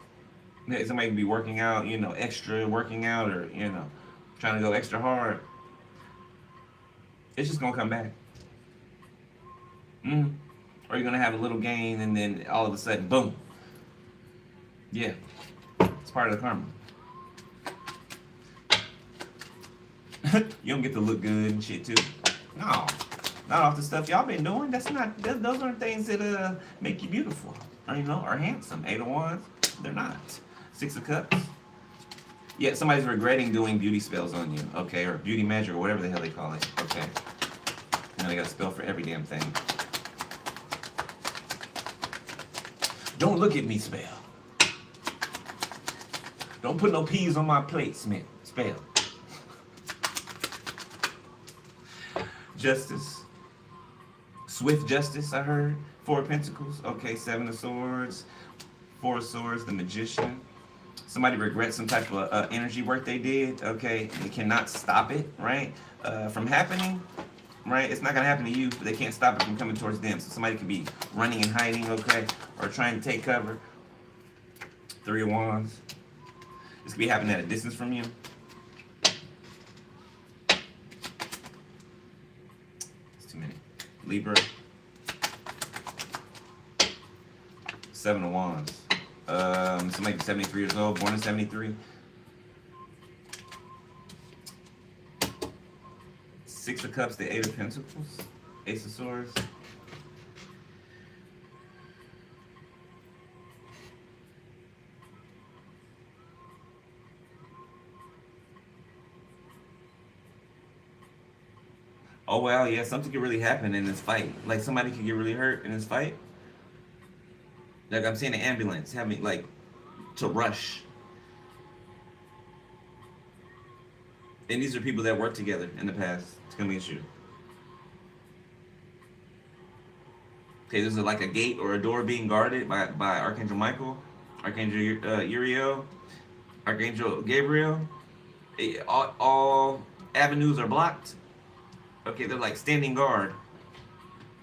Speaker 1: Somebody could be working out, extra working out, or trying to go extra hard. It's just gonna come back. Or you're gonna have a little gain and then all of a sudden, boom. Yeah, it's part of the karma. You don't get to look good and shit too. No, not off the stuff y'all been doing. Those aren't things that make you beautiful or or handsome. 8 of Wands, they're not. 6 of Cups. Yeah, somebody's regretting doing beauty spells on you, okay, or beauty magic or whatever the hell they call it, okay. Now they got a spell for every damn thing. Don't look at me, spell. Don't put no peas on my plate, Smith. Spell. Justice. Swift justice, I heard. 4 of Pentacles. Okay, 7 of Swords. 4 of Swords, the Magician. Somebody regrets some type of energy work they did. Okay, they cannot stop it, right? From happening. Right? It's not going to happen to you, but they can't stop it from coming towards them. So somebody could be running and hiding, okay? Or trying to take cover. 3 of Wands. This could be happening at a distance from you. It's too many. Libra. 7 of Wands. Somebody 73 years old, born in 73. 6 of Cups, the 8 of Pentacles, Ace of Swords. Oh well, yeah, something could really happen in this fight. Like somebody could get really hurt in this fight. Like I'm seeing an ambulance having to rush. And these are people that worked together in the past. It's gonna be an issue. Okay, there's like a gate or a door being guarded by Archangel Michael, Archangel Uriel, Archangel Gabriel. All avenues are blocked. Okay, they're like standing guard.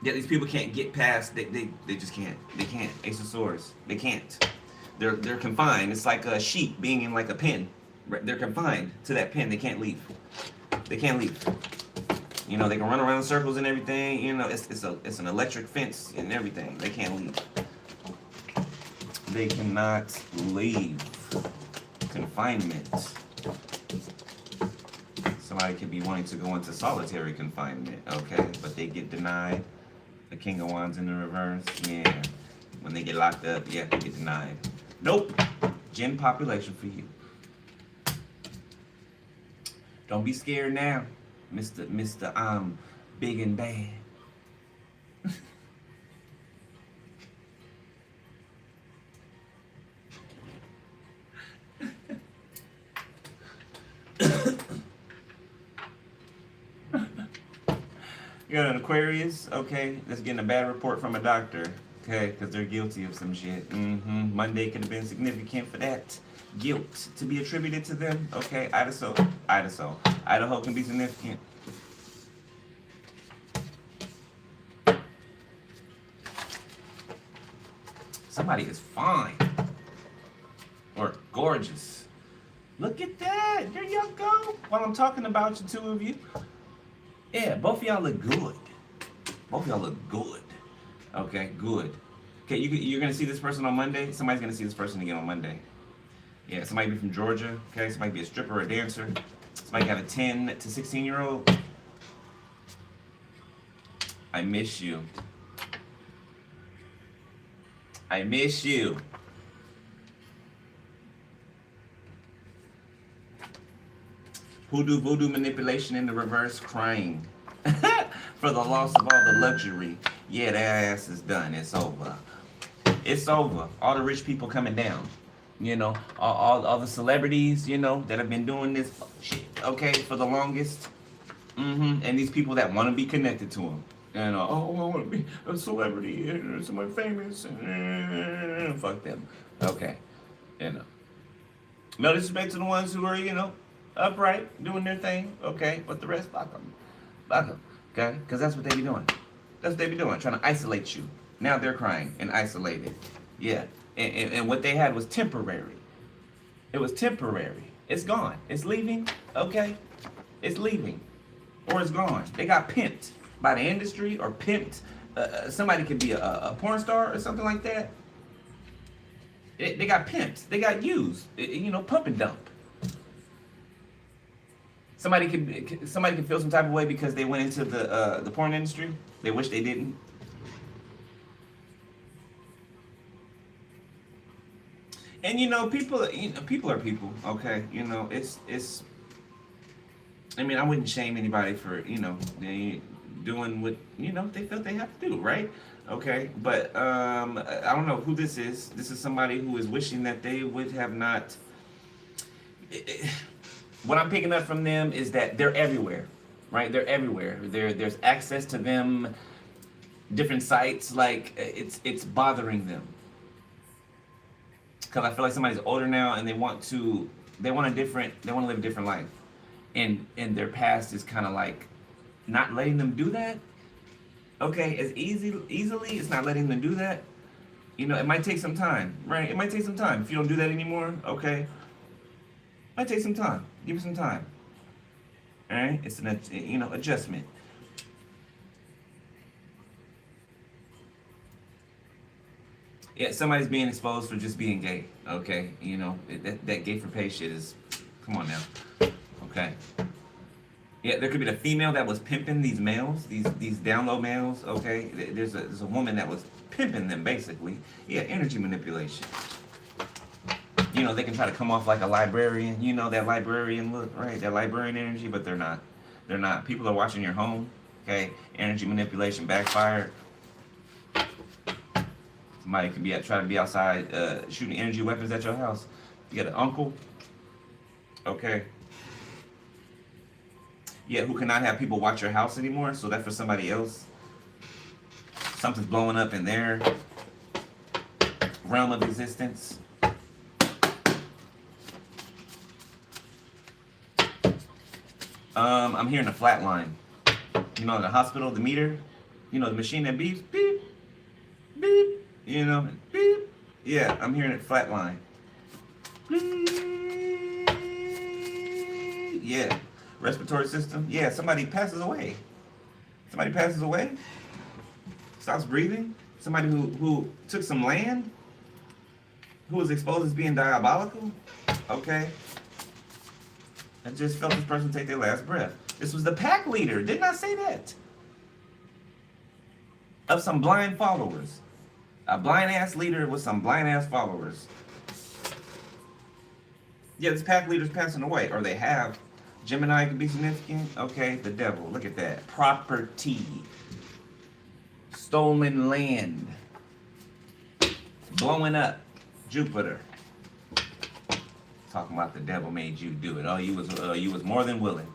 Speaker 1: Yeah, these people can't get past. They just can't. They can't. Ace of Swords. They can't. They're confined. It's like a sheep being in like a pen. They're confined to that pen. They can't leave. They can't leave. They can run around in circles and everything. It's an electric fence and everything. They can't leave. They cannot leave. Confinement. Somebody could be wanting to go into solitary confinement, okay, but they get denied. The King of Wands in the reverse, yeah. When they get locked up, yeah, they get denied. Nope. Gen population for you. Don't be scared now, Mr. Big and Bad. You got an Aquarius, okay, that's getting a bad report from a doctor, okay, because they're guilty of some shit. Monday could have been significant for that guilt to be attributed to them, okay. Idaho can be significant. Somebody is fine or gorgeous. Look at that. There you go. While I'm talking about you, 2 of you. Yeah, both of y'all look good. Both of y'all look good. Okay, good. Okay, you're going to see this person on Monday. Somebody's going to see this person again on Monday. Yeah, somebody be from Georgia. Okay, somebody be a stripper or a dancer. Somebody have a 10 to 16-year-old. I miss you. I miss you. Hoodoo voodoo manipulation in the reverse, crying for the loss of all the luxury. Yeah, that ass is done. It's over. It's over. All the rich people coming down. You know, all the celebrities, you know, that have been doing this shit, okay, for the longest. And these people that want to be connected to them. You know, oh, I want to be a celebrity, someone famous. Fuck them. Okay. You know. No disrespect to the ones who are, you know, upright, doing their thing, okay? But the rest, fuck them. Fuck them, okay? Because that's what they be doing. That's what they be doing, trying to isolate you. Now they're crying and isolated. Yeah. And what they had was temporary. It was temporary. It's gone. It's leaving, okay? It's leaving. Or it's gone. They got pimped by the industry or pimped. Somebody could be a porn star or something like that. They got pimped. They got used. You know, pump and dump. Somebody could feel some type of way because they went into the porn industry. They wish they didn't. And you know, people are people. Okay, you know, it's. I mean, I wouldn't shame anybody for, you know, they doing what, you know, they felt they have to do, right? Okay, but I don't know who this is. This is somebody who is wishing that they would have not. What I'm picking up from them is that they're everywhere, right? They're everywhere. There's access to them, different sites. Like it's bothering them because I feel like somebody's older now and they want to live a different life, and their past is kind of like not letting them do that. Okay, as easily, it's not letting them do that. You know, it might take some time, right? It might take some time. If you don't do that anymore, okay, it might take some time. Give it some time. All right, it's an adjustment. Yeah, somebody's being exposed for just being gay. Okay, you know that gay for pay shit is, come on now. Okay. Yeah, there could be the female that was pimping these males, these down low males. Okay, there's a woman that was pimping them basically. Yeah, energy manipulation. You know, they can try to come off like a librarian. You know that librarian look, right? That librarian energy, but they're not. They're not. People are watching your home. Okay, energy manipulation backfired. Somebody could be trying to be outside shooting energy weapons at your house. You got an uncle. Okay. Yeah, who cannot have people watch your house anymore, so that's for somebody else. Something's blowing up in their realm of existence. I'm hearing a flat line. You know, in the hospital, the meter, you know, the machine that beeps, beep, beep, you know, beep. Yeah, I'm hearing it flat line. Yeah. Respiratory system. Yeah, somebody passes away. Somebody passes away. Stops breathing. Somebody who took some land. Who was exposed as being diabolical. Okay. I just felt this person take their last breath. This was the pack leader. Didn't I say that? Of some blind followers. A blind ass leader with some blind ass followers. Yeah, this pack leader's passing away. Or they have. Gemini could be significant. Okay, the devil. Look at that. Property. Stolen land. Blowing up. Jupiter. Talking about the devil made you do it. Oh, you was more than willing.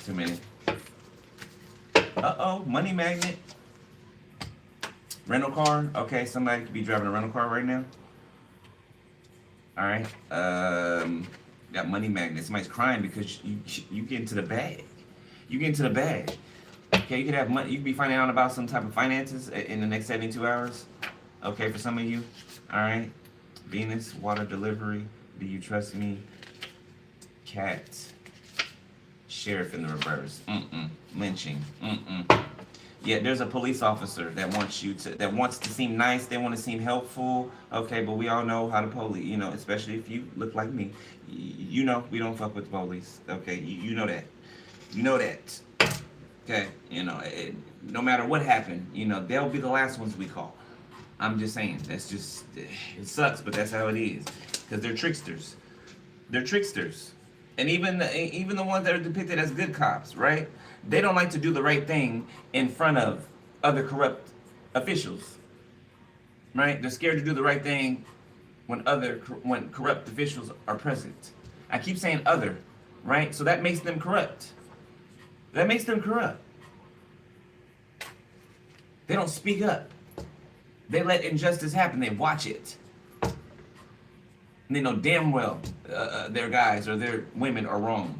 Speaker 1: Too many. Uh-oh, money magnet. Rental car. Okay, somebody could be driving a rental car right now. All right. Got money magnet. Somebody's crying because you get into the bag. You get into the bag. Okay, you could have money. You could be finding out about some type of finances in the next 72 hours. Okay, for some of you. All right. Venus, water delivery. Do you trust me? Cat. Sheriff in the reverse. Lynching. Yeah, there's a police officer that wants to seem nice. They want to seem helpful. Okay, but we all know how the police, you know, especially if you look like me, you know, we don't fuck with the police. Okay, you know that. You know that. Okay, no matter what happened, they'll be the last ones we call. I'm just saying, that's just, it sucks, but that's how it is. Because they're tricksters. They're tricksters. And even the ones that are depicted as good cops, right? They don't like to do the right thing in front of other corrupt officials, right? They're scared to do the right thing when corrupt officials are present. I keep saying other, right? So that makes them corrupt. That makes them corrupt. They don't speak up. They let injustice happen. They watch it. And they know damn well their guys or their women are wrong.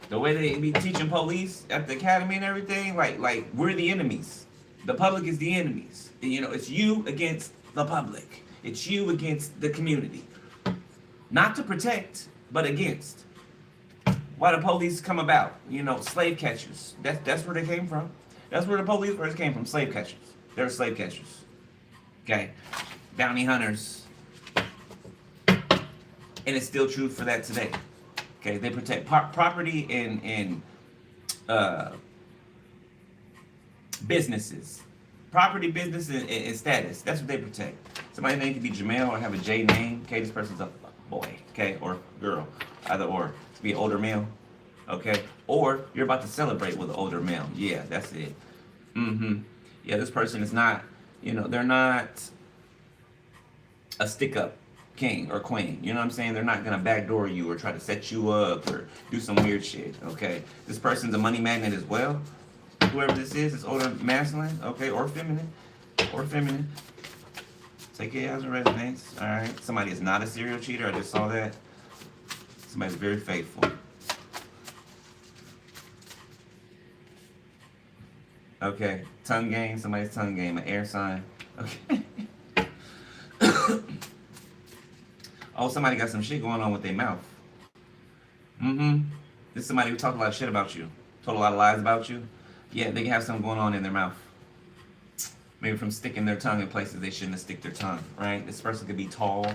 Speaker 1: The way they be teaching police at the academy and everything, like we're the enemies. The public is the enemies. It's you against the public. It's you against the community. Not to protect, but against. Why the police come about? Slave catchers. That's where they came from. That's where the police first came from. Slave catchers. They were slave catchers. Okay. Bounty hunters. And it's still true for that today. Okay. They protect property and businesses. Property, business, and status. That's what they protect. Somebody's name could be Jamel or have a J name. Okay. This person's a boy. Okay. Or girl. Either or. To be an older male. Okay. Or you're about to celebrate with an older male. Yeah, that's it. Yeah, this person is not, they're not a stick-up king or queen. You know what I'm saying? They're not going to backdoor you or try to set you up or do some weird shit. Okay. This person's a money magnet as well. Whoever this is older masculine. Okay. Or feminine. Or feminine. Take it as it resonates. All right. Somebody is not a serial cheater. I just saw that. Somebody's very faithful. Okay, tongue game, somebody's tongue game, an air sign. Okay. Oh, somebody got some shit going on with their mouth. This is somebody who talked a lot of shit about you, told a lot of lies about you. Yeah, they can have something going on in their mouth. Maybe from sticking their tongue in places they shouldn't have stick their tongue, right? This person could be tall.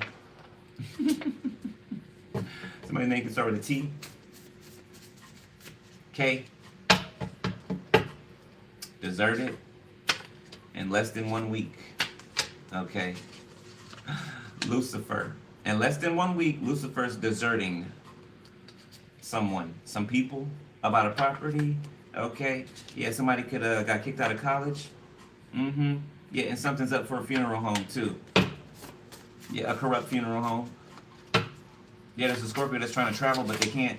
Speaker 1: Somebody name can start with a T. K. Deserted in less than 1 week. Okay. Lucifer. In less than 1 week, Lucifer's deserting someone, some people, about a property. Okay. Yeah, somebody could have got kicked out of college. Yeah, and something's up for a funeral home too. Yeah, a corrupt funeral home. Yeah, there's a Scorpio that's trying to travel, but they can't.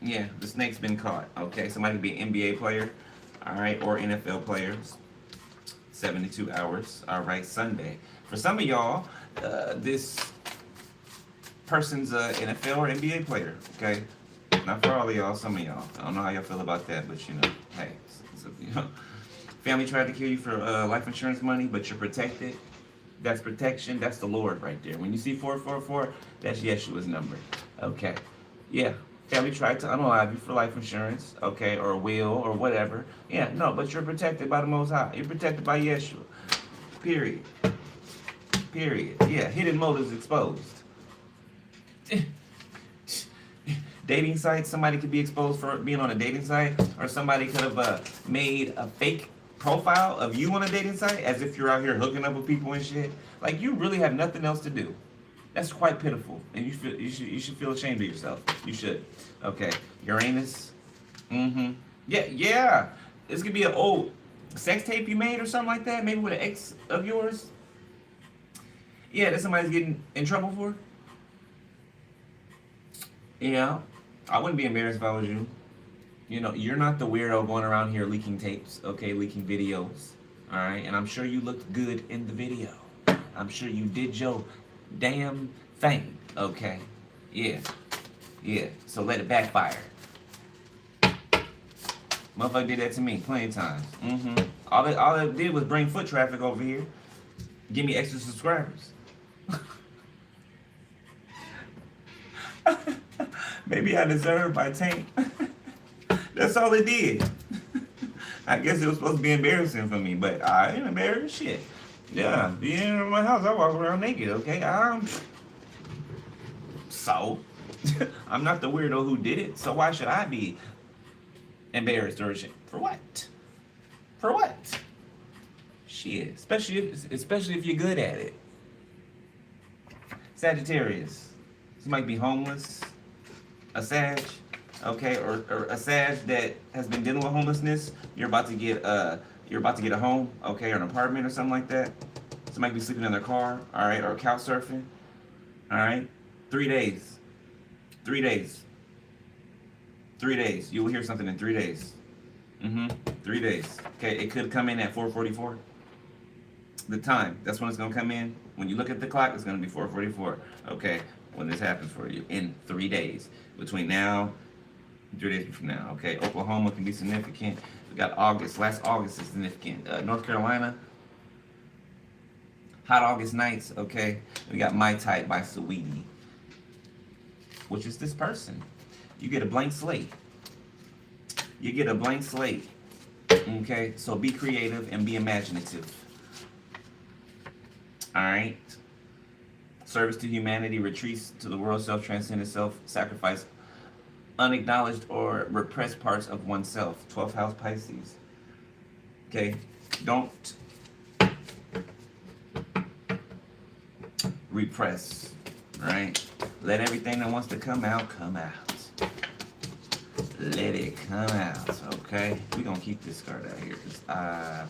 Speaker 1: Yeah, the snake's been caught. Okay, somebody could be an NBA player. All right, or NFL players. 72 hours. All right, Sunday. For some of y'all, this person's an NFL or NBA player. Okay, not for all of y'all. Some of y'all. I don't know how y'all feel about that, but hey, family tried to kill you for life insurance money, but you're protected. That's protection. That's the Lord right there. When you see 444, that's Yeshua's number. Okay, yeah. Family tried to unalive you for life insurance, okay, or a will, or whatever. Yeah, no, but you're protected by the Most High. You're protected by Yeshua. Period. Period. Yeah, hidden motives exposed. Dating sites, somebody could be exposed for being on a dating site, or somebody could have made a fake profile of you on a dating site as if you're out here hooking up with people and shit. Like, you really have nothing else to do. That's quite pitiful, and you should feel ashamed of yourself. You should. Okay, Uranus. Yeah. This could be an old sex tape you made or something like that. Maybe with an ex of yours. Yeah, that somebody's getting in trouble for. Yeah, I wouldn't be embarrassed if I was you. You're not the weirdo going around here leaking tapes. Okay, leaking videos. All right, and I'm sure you looked good in the video. I'm sure you did your damn thing, okay? Yeah, so let it backfire. Motherfucker did that to me plenty of times. All it did was bring foot traffic over here. Give me extra subscribers. Maybe I deserve my tank. That's all it did. I guess it was supposed to be embarrassing for me, but I ain't embarrassed shit. Yeah, being in my house, I walk around naked, okay? So, I'm not the weirdo who did it, so why should I be embarrassed or ashamed? For what? For what? Shit. Especially if you're good at it. Sagittarius. This might be homeless. A Sag. Okay, or a Sag that has been dealing with homelessness. You're about to get a home, okay, or an apartment or something like that. Somebody might be sleeping in their car, all right, or couch surfing. All right. 3 days. 3 days. 3 days. You will hear something in 3 days. 3 days. Okay, it could come in at 4:44. The time, that's when it's gonna come in. When you look at the clock, it's gonna be 4:44. Okay, when this happens for you in 3 days. Between now, 3 days from now. Okay, Oklahoma can be significant. We got August. Last August is significant. North Carolina, hot August nights. Okay, we got My Type by Saweetie, which is this person. You get a blank slate. You get a blank slate. Okay, so be creative and be imaginative. All right. Service to humanity, retreats to the world, self-transcendent, self-sacrifice, unacknowledged or repressed parts of oneself. 12th house Pisces. Okay, don't repress. Right? Let everything that wants to come out, come out. Let it come out, okay? We're gonna keep this card out here because I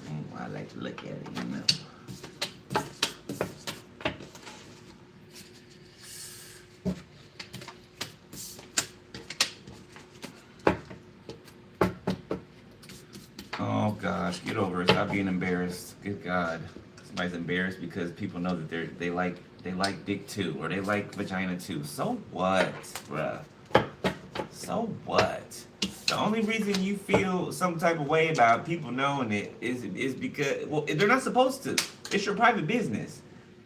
Speaker 1: like to look at it, you know. Oh gosh, get over it. Stop being embarrassed. Good God, somebody's embarrassed because people know that they like dick too, or they like vagina too. So what, bruh? So what? The only reason you feel some type of way about people knowing it is because, well, they're not supposed to. It's your private business.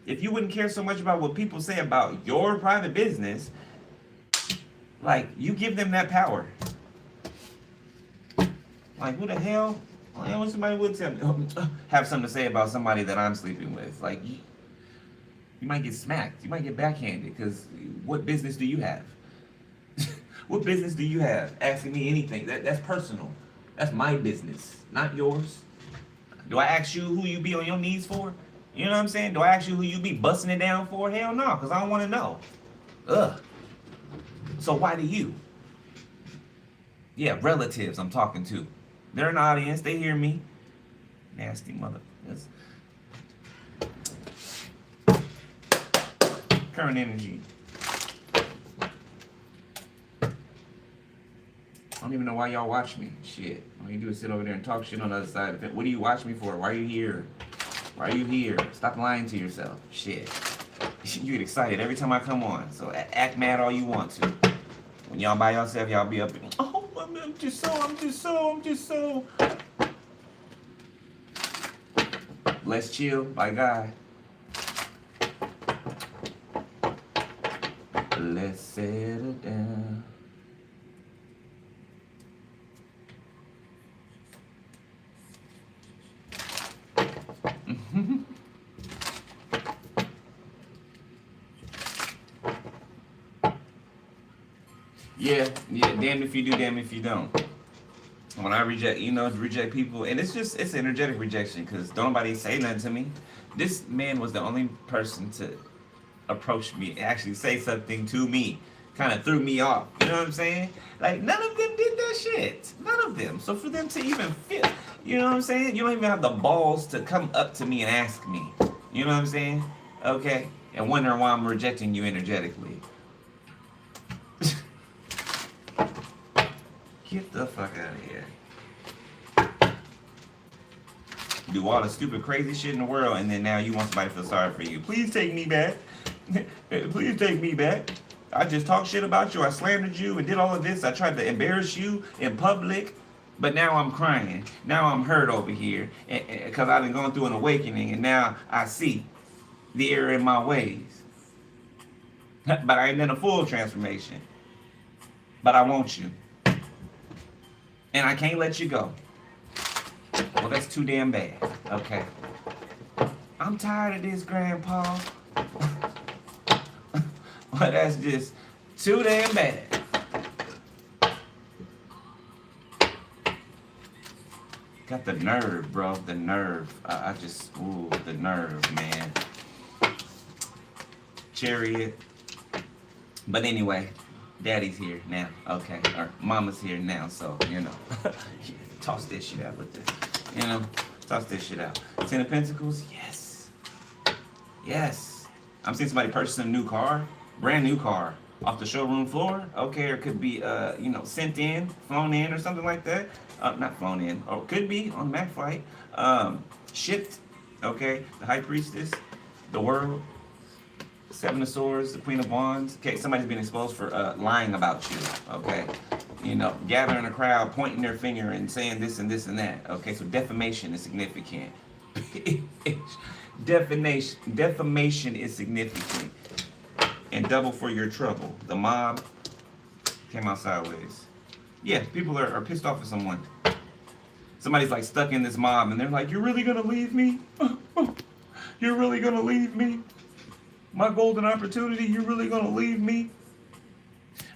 Speaker 1: If you wouldn't care so much about what people say about your private business, like, you give them that power. Like, who the hell? I wish somebody would tell me, have something to say about somebody that I'm sleeping with. Like, you might get smacked. You might get backhanded, because what business do you have? What business do you have asking me anything? That's personal. That's my business, not yours. Do I ask you who you be on your knees for? You know what I'm saying? Do I ask you who you be busting it down for? Hell no, because I don't want to know. Ugh. So why do you? Yeah, relatives I'm talking to. They're in the audience. They hear me. Nasty motherfuckers. Current energy. I don't even know why y'all watch me. Shit. All you do is sit over there and talk shit on the other side of it. What do you watch me for? Why are you here? Why are you here? Stop lying to yourself. Shit. You get excited every time I come on. So act mad all you want to. When y'all by yourself, y'all be up and, oh, I'm just so. Let's chill. By God. Let's settle down. Yeah, damn if you do, damn if you don't. When I reject people, and it's energetic rejection, because don't nobody say nothing to me. This man was the only person to approach me, actually say something to me, kind of threw me off. You know what I'm saying? Like, none of them did that shit. None of them. So for them to even feel, you know what I'm saying? You don't even have the balls to come up to me and ask me. You know what I'm saying? Okay? And wondering why I'm rejecting you energetically. Get the fuck out of here. Do all the stupid, crazy shit in the world, and then now you want somebody to feel sorry for you. Please take me back. Please take me back. I just talked shit about you. I slandered you and did all of this. I tried to embarrass you in public, but now I'm crying. Now I'm hurt over here because I've been going through an awakening, and now I see the error in my ways. But I ain't done a full transformation. But I want you. And I can't let you go. Well, that's too damn bad. Okay. I'm tired of this, Grandpa. Well, that's just Too damn bad. Got the nerve, bro. The nerve. I just, ooh, the nerve, man. Chariot. But anyway, daddy's here now. Okay. Or mama's here now. So, you know. Toss this shit out with this. You know. Toss this shit out. Ten of Pentacles. Yes. Yes. I'm seeing somebody purchasing a new car. Brand new car. Off the showroom floor. Okay. Or it could be, you know, sent in, flown in or something like that. Not flown in, or could be on Mac flight, shipped, okay, the High Priestess, the World, Seven of Swords, the Queen of Wands, okay, somebody's been exposed for lying about you, okay, you know, gathering a crowd, pointing their finger and saying this and this and that, okay, so defamation is significant. Defamation is significant, and double for your trouble. The mob came out sideways. Yeah, people are pissed off at someone. Somebody's like stuck in this mob and they're like, you're really gonna leave me? You're really gonna leave me? My golden opportunity, you're really gonna leave me?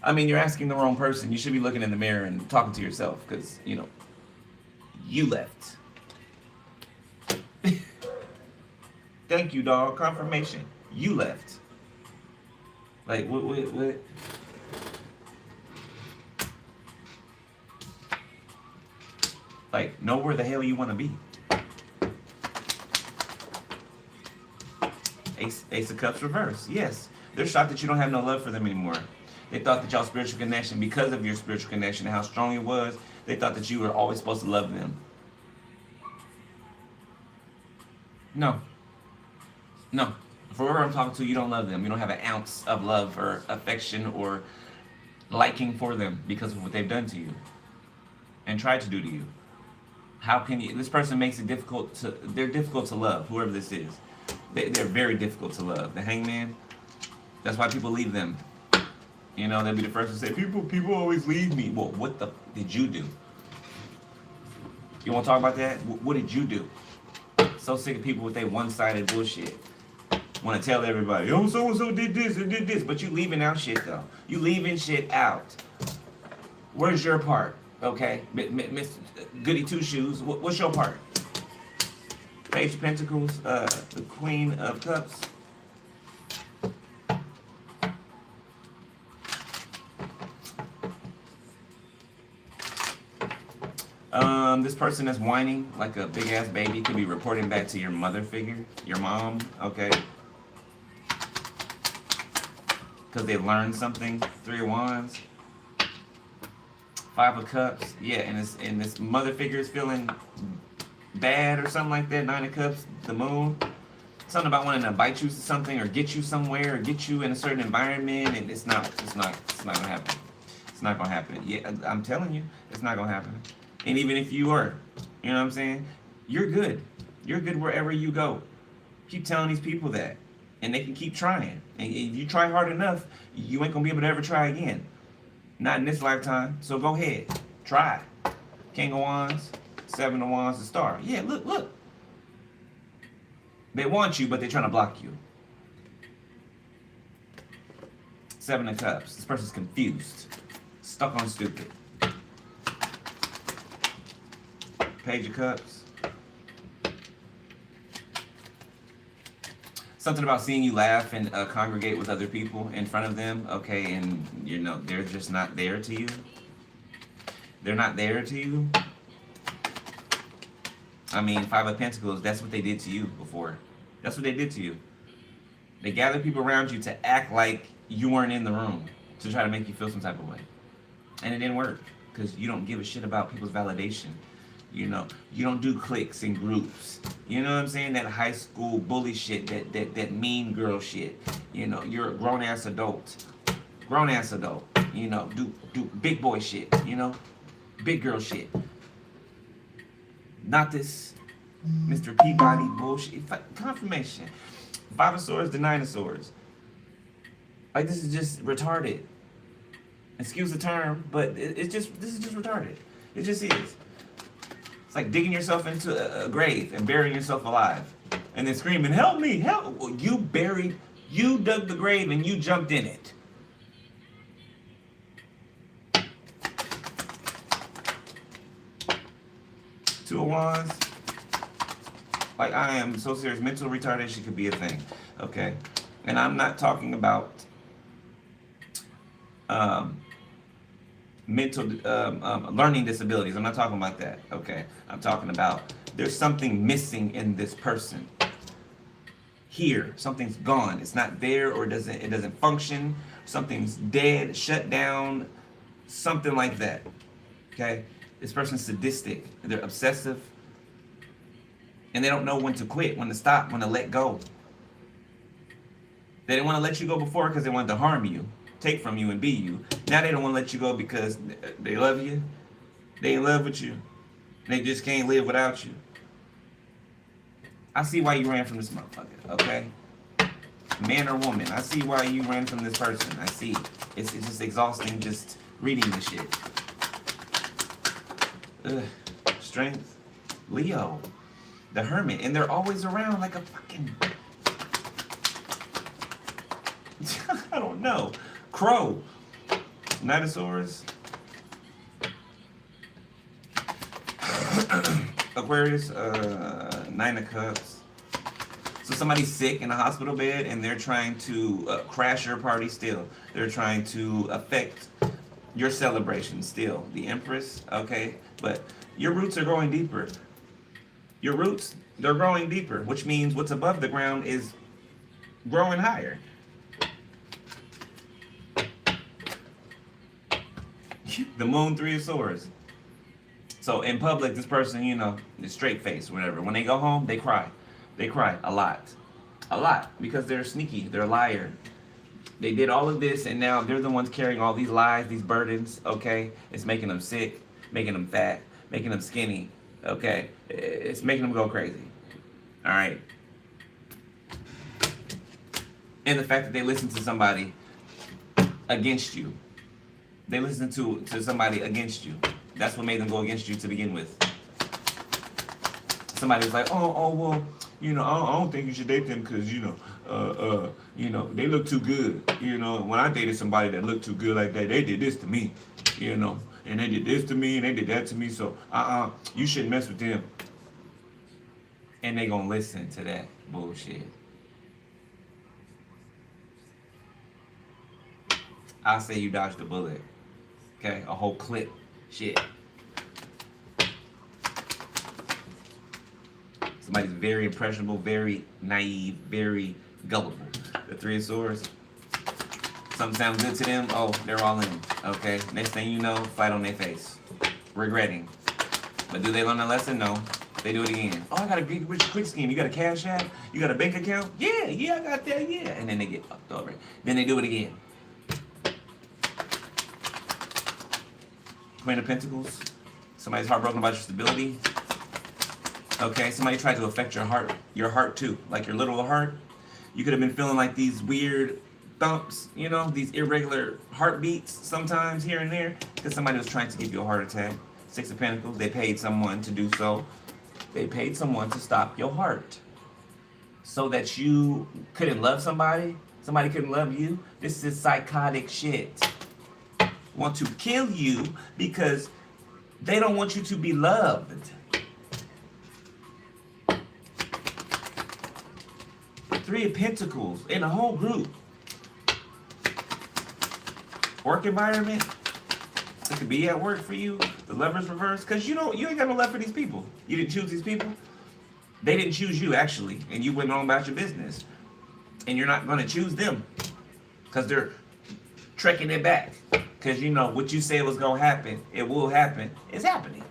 Speaker 1: I mean, you're asking the wrong person. You should be looking in the mirror and talking to yourself because, you know, you left. Thank you, dog. Confirmation. You left. Like, what? Like, know where the hell you want to be. Ace of Cups reverse. Yes. They're shocked that you don't have no love for them anymore. They thought that y'all's spiritual connection, because of your spiritual connection and how strong it was, they thought that you were always supposed to love them. No. No. For whoever I'm talking to, you don't love them. You don't have an ounce of love or affection or liking for them because of what they've done to you and tried to do to you. How can you, this person makes it difficult to, they're difficult to love, whoever this is. They're very difficult to love. The Hangman, that's why people leave them. You know, they'll be the first to say, people always leave me. Well, what the did you do? You want to talk about that? What did you do? So sick of people with their one-sided bullshit. Want to tell everybody, oh, so-and-so did this and did this. But you leaving out shit, though. You leaving shit out. Where's your part? Okay, Miss Goody Two Shoes, what's your part? Page of Pentacles, the Queen of Cups. This person that's whining like a big ass baby could be reporting back to your mother figure, your mom, okay? Because they learned something. Three of Wands. Five of Cups, yeah, and this mother figure is feeling bad or something like that. Nine of Cups, the Moon, something about wanting to bite you to something or get you somewhere or get you in a certain environment, and it's not gonna happen. It's not gonna happen. Yeah, I'm telling you, it's not gonna happen. And even if you were, you know what I'm saying, you're good. You're good wherever you go. Keep telling these people that, and they can keep trying. And if you try hard enough, you ain't gonna be able to ever try again. Not in this lifetime, so go ahead. Try. King of Wands, Seven of Wands, the Star. Yeah, look. They want you, but they're trying to block you. Seven of Cups. This person's confused. Stuck on stupid. Page of Cups. Something about seeing you laugh and congregate with other people in front of them, okay, and you know, they're just not there to you. They're not there to you. I mean, Five of Pentacles, that's what they did to you before. That's what they did to you. They gathered people around you to act like you weren't in the room, to try to make you feel some type of way. And it didn't work, because you don't give a shit about people's validation. You know, you don't do cliques and groups. You know what I'm saying? That high school bully shit, that mean girl shit. You know, you're a grown-ass adult. Grown-ass adult. You know, do big boy shit, you know? Big girl shit. Not this Mr. Peabody bullshit. Confirmation. Five of Swords, the Nine of Swords. Like, this is just retarded. Excuse the term, but this is just retarded. It just is. It's like digging yourself into a grave and burying yourself alive. And then screaming, help me, help. Well, you dug the grave and you jumped in it. Two of Wands. Like, I am so serious. Mental retardation could be a thing. Okay. And I'm not talking about mental learning disabilities. I'm not talking about that. Okay. I'm talking about there's something missing in this person. Here, something's gone. It's not there, or it doesn't function. Something's dead, shut down, something like that. Okay? This person's sadistic. They're obsessive. And they don't know when to quit, when to stop, when to let go. They didn't want to let you go before because they wanted to harm you, take from you, and be you. Now they don't want to let you go because they love you. They in love with you. They just can't live without you. I see why you ran from this motherfucker, okay? Man or woman, I see why you ran from this person. I see. It's just exhausting just reading this shit. Ugh. Strength. Leo. The Hermit. And they're always around like a fucking... I don't know. Crow. Knight of Swords. Aquarius. Nine of Cups. So somebody's sick in a hospital bed and they're trying to crash your party still. They're trying to affect your celebration still. The Empress, okay? But your roots are going deeper. Your roots, they're growing deeper, which means what's above the ground is growing higher. The Moon, Three of Swords. So in public, this person, you know, is straight face, whatever. When they go home, they cry. They cry a lot. A lot. Because they're sneaky. They're a liar. They did all of this, and now they're the ones carrying all these lies, these burdens, okay? It's making them sick, making them fat, making them skinny, okay? It's making them go crazy. All right? And the fact that they listen to somebody against you. They listen to somebody against you. That's what made them go against you to begin with. Somebody was like, oh, well, you know, I don't think you should date them because, you know, they look too good. You know, when I dated somebody that looked too good like that, they did this to me, you know, and they did this to me and they did that to me. So, you shouldn't mess with them. And they gonna listen to that bullshit. I say you dodged a bullet. Okay, a whole clip. Shit. Somebody's very impressionable, very naive, very gullible. The Three of Swords. Something sounds good to them. Oh, they're all in. Okay. Next thing you know, fight on their face. Regretting. But do they learn a lesson? No. They do it again. Oh, I got a big rich quick scheme. You got a cash app? You got a bank account? Yeah, I got that, yeah. And then they get fucked over. Then they do it again. Queen of Pentacles. Somebody's heartbroken about your stability. Okay, somebody tried to affect your heart too, like your literal heart. You could have been feeling like these weird thumps, you know, these irregular heartbeats sometimes here and there, because somebody was trying to give you a heart attack. Six of Pentacles, they paid someone to do so. They paid someone to stop your heart so that you couldn't love somebody couldn't love you. This is psychotic shit. Want to kill you because they don't want you to be loved. Three of Pentacles in a whole group. Work environment. It could be at work for you. The Lover's reverse. Because you ain't got no love for these people. You didn't choose these people. They didn't choose you, actually. And you went on about your business. And you're not going to choose them. Because they're trekking it back. Because you know what you said was going to happen. It will happen. It's happening.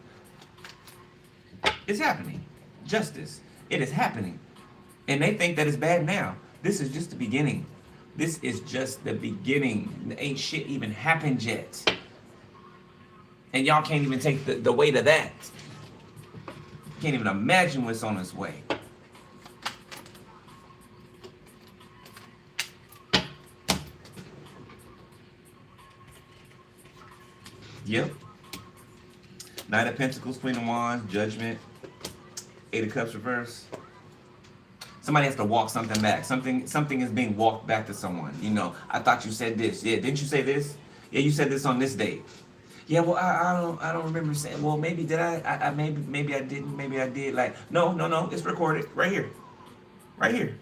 Speaker 1: It's happening. Justice. It is happening. And they think that it's bad now. This is just the beginning. This is just the beginning. Ain't shit even happened yet. And y'all can't even take the weight of that. Can't even imagine what's on its way. Yep. Knight of Pentacles, Queen of Wands, Judgment, Eight of Cups reverse. Somebody has to walk something back. Something is being walked back to someone. You know, I thought you said this. Yeah, didn't you say this? Yeah, you said this on this date. Yeah, well, I don't remember saying. Well, maybe did I maybe I didn't. Maybe I did. Like, no, it's recorded right here, right here.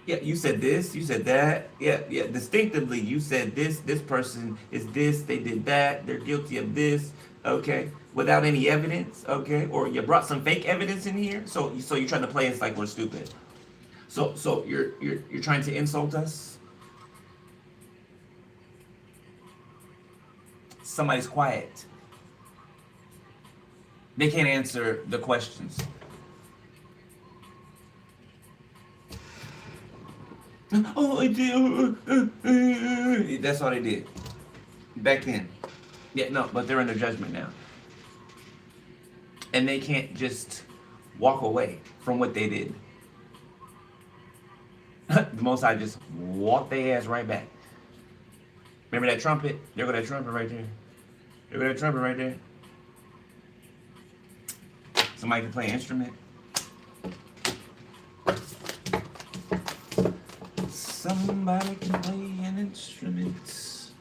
Speaker 1: Yeah, you said this, you said that. Yeah. Distinctively, you said this. This person is this. They did that. They're guilty of this. Okay, without any evidence. Okay, or you brought some fake evidence in here. So you're trying to play us like we're stupid. So you're trying to insult us. Somebody's quiet. They can't answer the questions. Oh, I did. That's all they did back then. Yeah, no, but they're under judgment now, and they can't just walk away from what they did. The Most High just walk their ass right back. Remember that trumpet? There go that trumpet right there. There go that trumpet right there. Somebody can play an instrument. Somebody can play an instrument.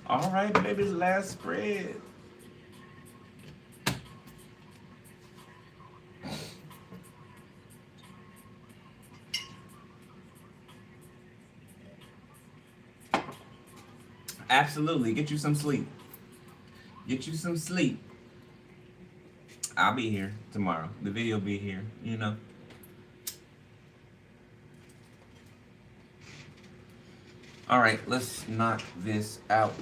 Speaker 1: All right, baby's last spread. Absolutely. Get you some sleep. Get you some sleep. I'll be here tomorrow. The video will be here, you know. All right, let's knock this out.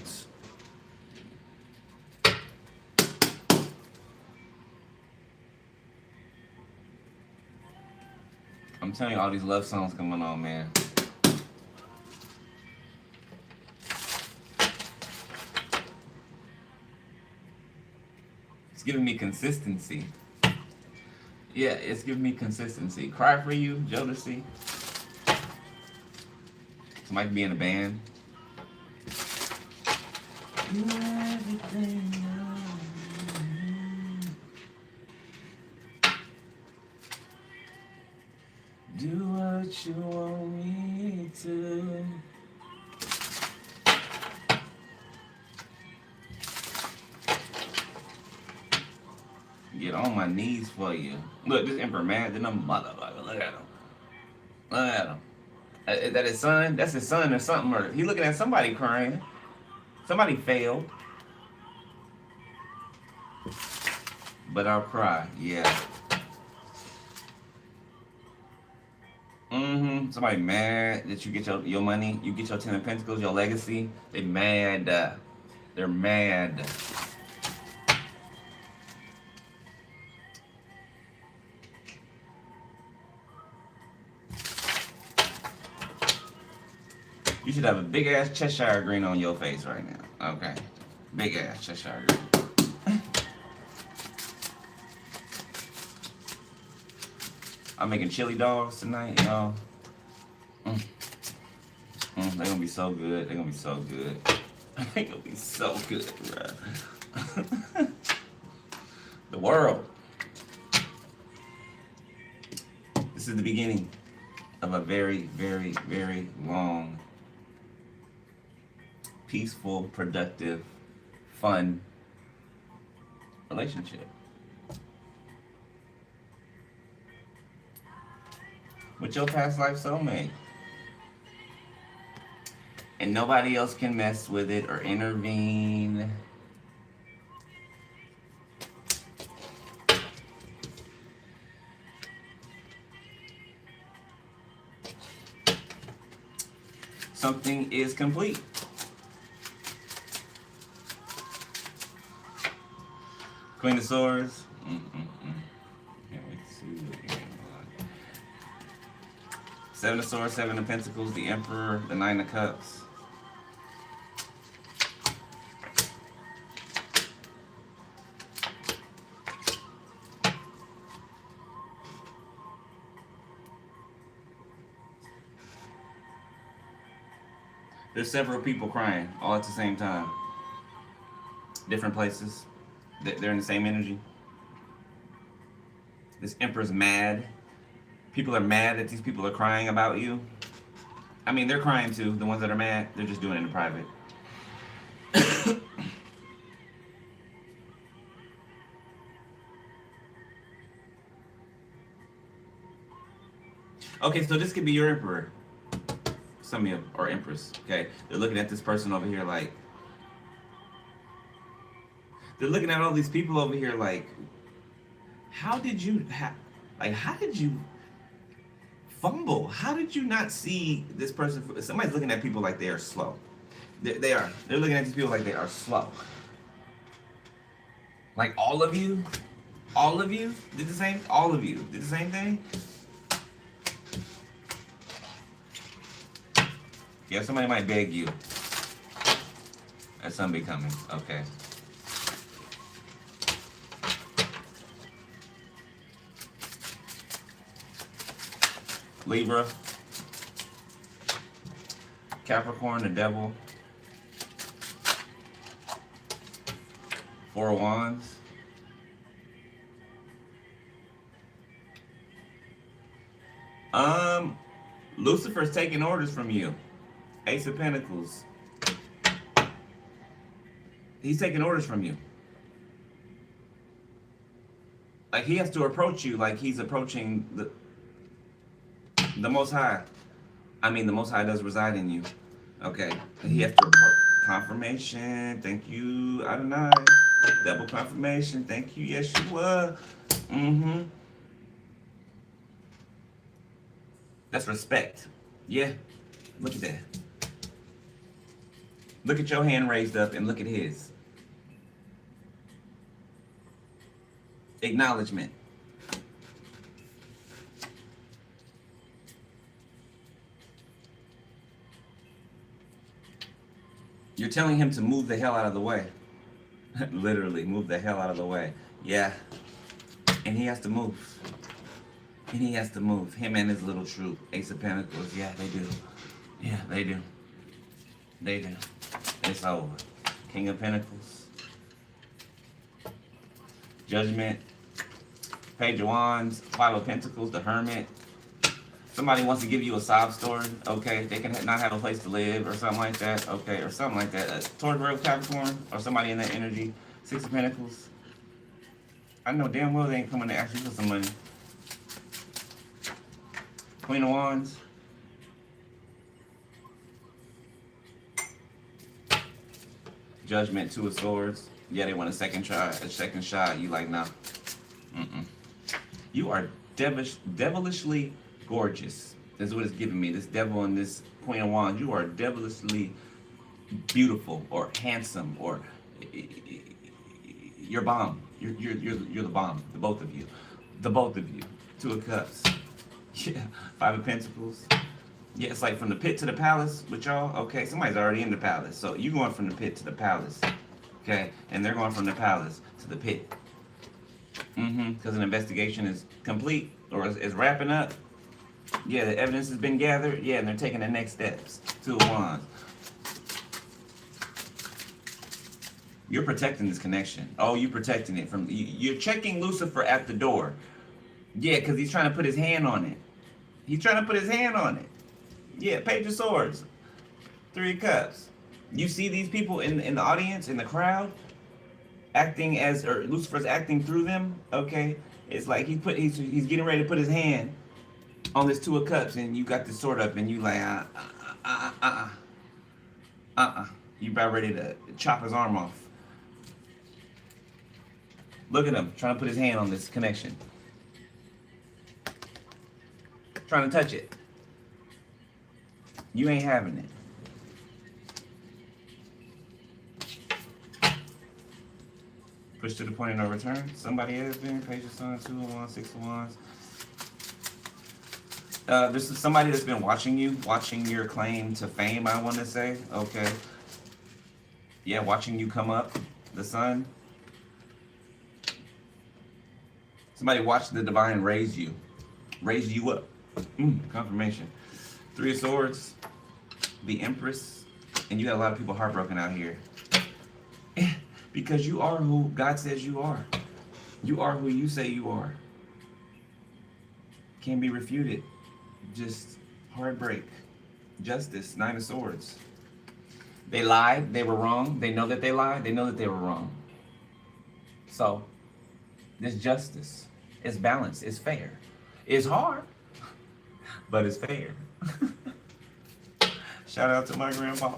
Speaker 1: I'm telling you, all these love songs coming on, man. It's giving me consistency. Yeah, it's giving me consistency. Cry for You, Jodeci. Somebody be in a band. Do what you want me to. Get on my knees for you. Look, this Emperor mad than a motherfucker. Look at him. Look at him. Is that his son? That's his son or something. Or he looking at somebody crying. Somebody failed. But I'll cry. Yeah. Somebody mad that you get your money. You get your 10 of Pentacles, your legacy. They mad. They're mad. You should have a big ass Cheshire grin on your face right now. Okay. Big ass Cheshire grin. I'm making chili dogs tonight, y'all. They're gonna be so good. They're gonna be so good. They're gonna be so good, bruh. The world. This is the beginning of a very, very, very long, peaceful, productive, fun relationship with your past life soulmate. And nobody else can mess with it or intervene. Something is complete. Queen of Swords. Seven of Swords, Seven of Pentacles, the Emperor, the Nine of Cups. There's several people crying all at the same time. Different places. They're in the same energy. This Emperor's mad People are mad that these people are crying about you. I mean, they're crying too. The ones that are mad, they're just doing it in private. Okay, so this could be your emperor. Some of you, or empress. Okay, they're looking at this person over here like, they're looking at all these people over here like, how did you how did you fumble? How did you not see this person? Somebody's looking at people like they are slow. They are. They're looking at these people like they are slow. Like all of you did the same. All of you did the same thing. Yeah, somebody might beg you. That's somebody coming. Okay. Libra, Capricorn, the devil, Four of Wands, Lucifer's taking orders from you. Ace of Pentacles. He's taking orders from you. Like he has to approach you like he's approaching the Most High. I mean, the Most High does reside in you. Okay. He has to approach. Confirmation. Thank you, Adonai. Double confirmation. Thank you, Yeshua. Mm-hmm. That's respect. Yeah. Look at that. Look at your hand raised up and look at his. Acknowledgement. You're telling him to move the hell out of the way. Literally, move the hell out of the way. Yeah. And he has to move. And he has to move. Him and his little troop. Ace of Pentacles. Yeah, they do. Yeah, they do. They do. It's over. King of Pentacles. Judgment. Page of Wands. Five of Pentacles. The Hermit. Somebody wants to give you a sob story, okay? They can not have a place to live or something like that, okay? Or something like that. Taurus, Virgo, Capricorn, or somebody in that energy. Six of Pentacles. I know damn well they ain't coming to ask you for some money. Queen of Wands. Judgment, Two of Swords. Yeah, they want a second try, a second shot. You like, nah. Mm-mm. You are devilishly gorgeous. That's what it's giving me. This devil and this Queen of Wands. You are devilishly beautiful or handsome or you're bomb. You're the bomb. The both of you. The both of you. Two of Cups. Yeah. Five of Pentacles. Yeah, it's like from the pit to the palace with y'all. Okay, somebody's already in the palace. So you going from the pit to the palace. Okay, and they're going from the palace to the pit. Because an investigation is complete or is wrapping up. Yeah, the evidence has been gathered. Yeah, and they're taking the next steps. Two of Wands. You're protecting this connection. Oh, you're protecting it from. You're checking Lucifer at the door. Yeah, because he's trying to put his hand on it. He's trying to put his hand on it. Yeah, Page of Swords. Three of Cups. You see these people in the audience, in the crowd, acting as, or Lucifer's acting through them. Okay, it's like he's getting ready to put his hand on this Two of Cups, and you got this sword up, and you like You about ready to chop his arm off. Look at him trying to put his hand on this connection, trying to touch it. You ain't having it. Push to the point of no return. Somebody has been. Page of Swords, Two of Wands, Six of Wands. There's somebody that's been watching you, watching your claim to fame, I want to say. Okay. Yeah, watching you come up, the sun. Somebody watched the divine raise you up. Confirmation. Three of Swords, the Empress, and you got a lot of people heartbroken out here. Because you are who God says you are. You are who you say you are. Can't be refuted. Just heartbreak. Justice. Nine of Swords. They lied. They were wrong. They know that they lied. They know that they were wrong. So, there's justice. It's balanced. It's fair. It's hard, but it's fair. Shout out to my grandpa.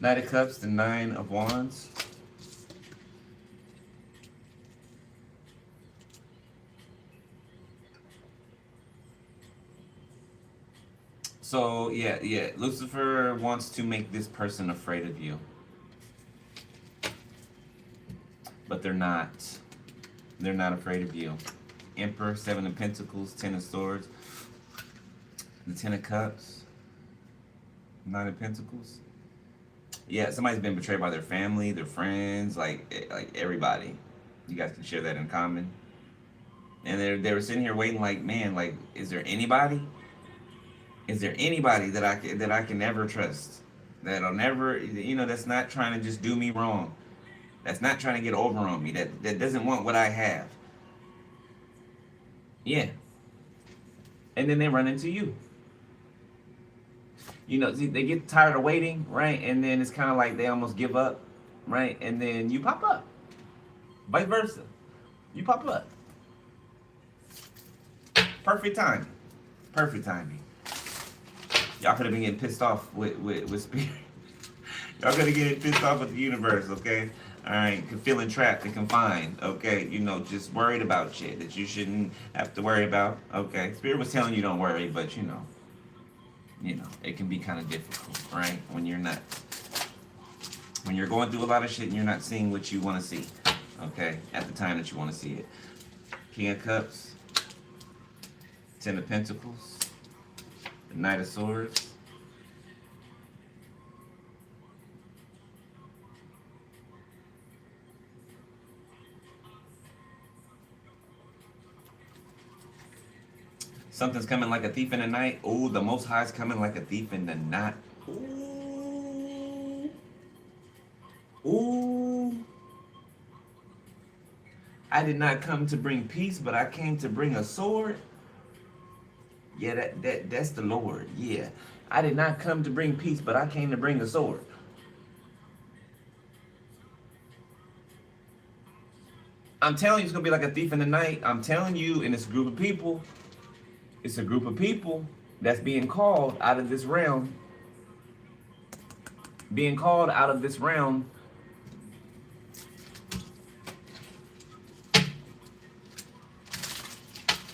Speaker 1: Knight of Cups, the Nine of Wands. So, yeah, Lucifer wants to make this person afraid of you. But they're not. They're not afraid of you. Emperor, Seven of Pentacles, Ten of Swords, the Ten of Cups, Nine of Pentacles. Yeah, somebody's been betrayed by their family, their friends, like everybody. You guys can share that in common. And they were sitting here waiting, like, man, like, is there anybody? Is there anybody that I can never trust? That'll never, that's not trying to just do me wrong. That's not trying to get over on me. That doesn't want what I have. Yeah. And then they run into you. See, they get tired of waiting, right? And then it's kind of like they almost give up, right? And then you pop up. Vice versa. You pop up. Perfect timing. Perfect timing. Y'all could have been getting pissed off with spirit. Y'all could have getting pissed off with the universe, okay? All right, feeling trapped and confined, okay? Just worried about shit that you shouldn't have to worry about, okay? Spirit was telling you don't worry, but it can be kind of difficult, right? When you're going through a lot of shit and you're not seeing what you want to see, okay? At the time that you want to see it. King of Cups, Ten of Pentacles, the Knight of Swords. Something's coming like a thief in the night. Ooh, the Most High's coming like a thief in the night. Ooh. Ooh. I did not come to bring peace, but I came to bring a sword. Yeah, that's the Lord. Yeah. I did not come to bring peace, but I came to bring a sword. I'm telling you, it's going to be like a thief in the night. I'm telling you, and it's a group of people. It's a group of people that's being called out of this realm. Being called out of this realm.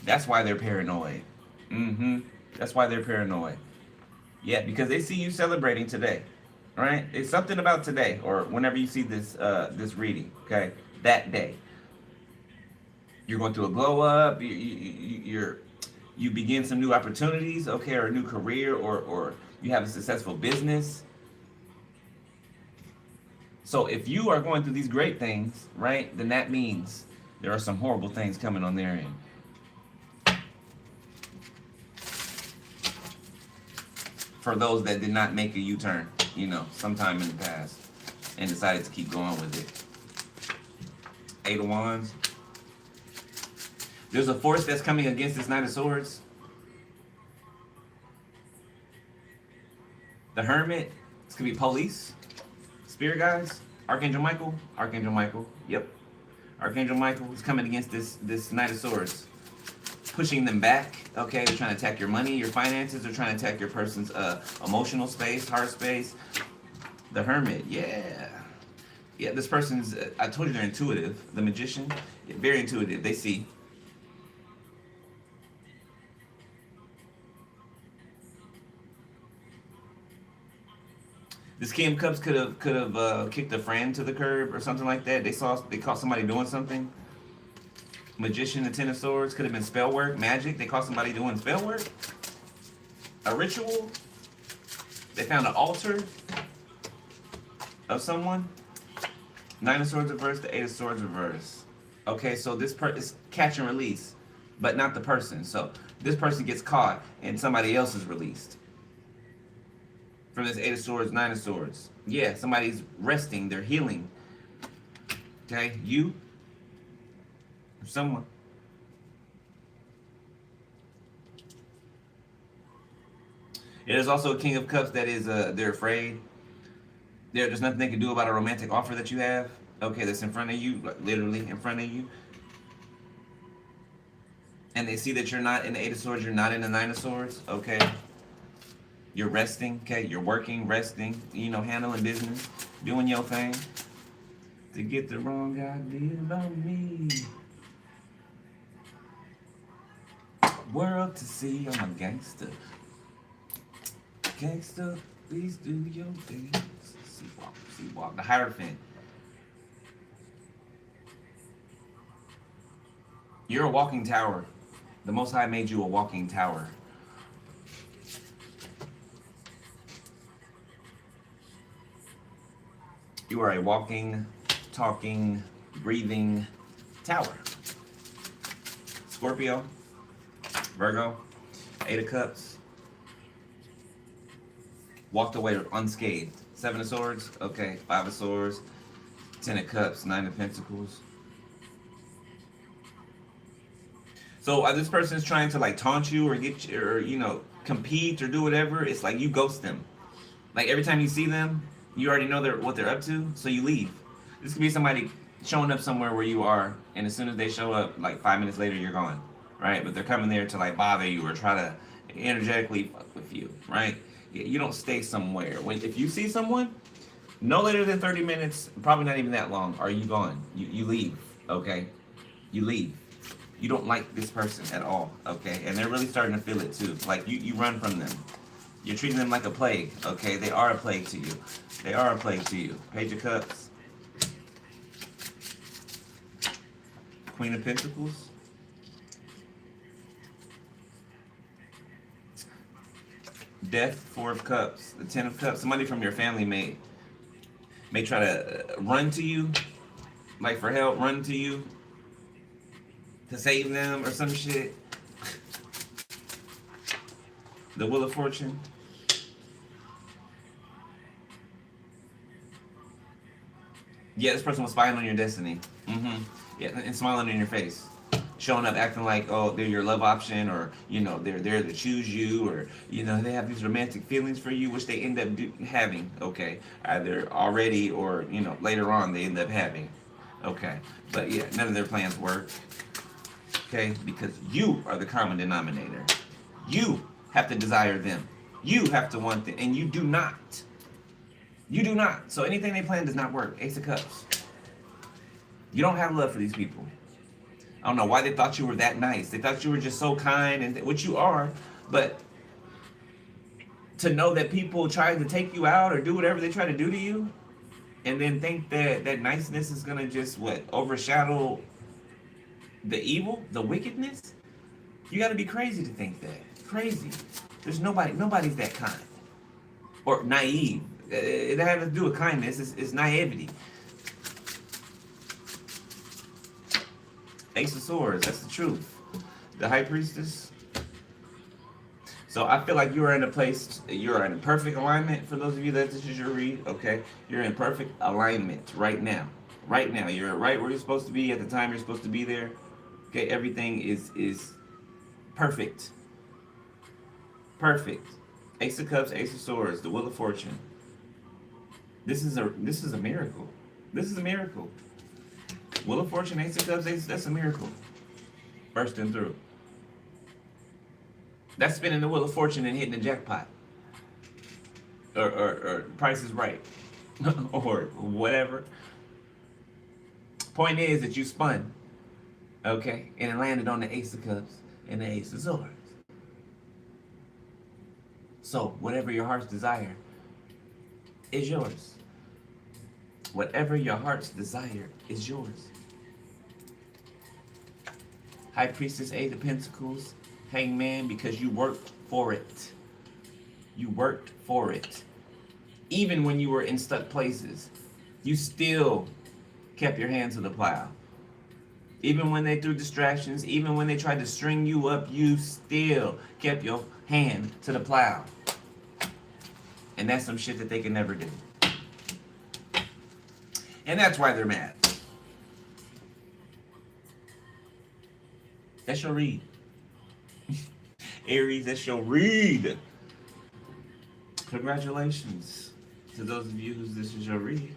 Speaker 1: That's why they're paranoid. That's why they're paranoid. Yeah, because they see you celebrating today. Right? It's something about today, or whenever you see this this reading, okay? That day. You're going through a glow up, you begin some new opportunities, okay, or a new career, or you have a successful business. So if you are going through these great things, right, then that means there are some horrible things coming on their end. For those that did not make a U-turn, sometime in the past, and decided to keep going with it. Eight of Wands. There's a force that's coming against this Knight of Swords. The Hermit. It's going to be police. Spirit guys. Archangel Michael. Yep. Archangel Michael is coming against this Knight of Swords. Pushing them back. Okay, they're trying to attack your money, your finances. They're trying to attack your person's emotional space, heart space. The Hermit. Yeah. Yeah, this person's, I told you they're intuitive. The Magician. Yeah, very intuitive. They see. This King of Cups could have kicked a friend to the curb or something like that. They caught somebody doing something. Magician, the Ten of Swords, could have been spell work, magic. They caught somebody doing spell work. A ritual. They found an altar of someone. Nine of Swords reversed, the Eight of Swords reversed. Okay, so this is catch and release, but not the person. So this person gets caught and somebody else is released. From this Eight of Swords, Nine of Swords. Yeah, somebody's resting, they're healing. Okay, you, someone. There's also a King of Cups that is, they're afraid. There's nothing they can do about a romantic offer that you have. Okay, that's in front of you, like literally in front of you. And they see that you're not in the Eight of Swords, you're not in the Nine of Swords. Okay, you're resting. Okay, you're working, resting. You know, handling business, doing your thing. To get the wrong idea about me. World to see, I'm a gangster. Gangster, please do your thing. See walk. The Hierophant. You're a walking tower. The Most High made you a walking tower. You are a walking, talking, breathing tower. Scorpio, Virgo, Eight of Cups. Walked away unscathed. Seven of Swords, okay. Five of Swords, Ten of Cups, Nine of Pentacles. So this person is trying to like taunt you or get you, or you know, compete or do whatever. It's like you ghost them. Like every time you see them, you already know what they're up to, so you leave. This could be somebody showing up somewhere where you are, and as soon as they show up, like 5 minutes later, you're gone, right? But they're coming there to like bother you or try to energetically fuck with you, right? You don't stay somewhere. If you see someone, no later than 30 minutes, probably not even that long, are you gone? You leave, okay? You leave. You don't like this person at all, okay? And they're really starting to feel it too. Like you run from them. You're treating them like a plague, okay? They are a plague to you. They are a plague to you. Page of Cups. Queen of Pentacles. Death, Four of Cups. The Ten of Cups. Somebody from your family may try to run to you, like for help, run to you to save them or some shit. The Wheel of Fortune. Yeah, this person was spying on your destiny. Yeah, and smiling in your face. Showing up acting like, oh, they're your love option, or, you know, they're there to choose you, or, you know, they have these romantic feelings for you, which they end up having, okay? Either already or, you know, later on they end up having, okay? But yeah, none of their plans work, okay? Because you are the common denominator. You have to desire them. You have to want them, and you do not. You do not. So anything they plan does not work. Ace of Cups. You don't have love for these people. I don't know why they thought you were that nice. They thought you were just so kind, and which you are, but to know that people try to take you out or do whatever they try to do to you, and then think that that niceness is gonna just overshadow the evil, the wickedness. You gotta be crazy to think that. Crazy. There's nobody's that kind or naive. It has to do with kindness. It's naivety. Ace of Swords, that's the truth. The High Priestess. So I feel like you are in a place, you're in a perfect alignment. For those of you that this is your read, okay? You're in perfect alignment right now. Right now. You're right where you're supposed to be at the time you're supposed to be there. Okay, everything is perfect. Perfect. Ace of Cups, Ace of Swords, the Wheel of Fortune. This is a miracle. This is a miracle. Wheel of Fortune, Ace of Cups, that's a miracle. Bursting through. That's spinning the Wheel of Fortune and hitting the jackpot. Or Price is Right. Or whatever. Point is that you spun. Okay? And it landed on the Ace of Cups and the Ace of Swords. So, whatever your heart's desire is yours. Whatever your heart's desire is yours. High Priestess, Eight of Pentacles, Hangman, because you worked for it. You worked for it. Even when you were in stuck places, you still kept your hand to the plow. Even when they threw distractions, even when they tried to string you up, you still kept your hand to the plow. And that's some shit that they can never do. And that's why they're mad. That's your read. Aries, that's your read. Congratulations to those of you whose this is your read.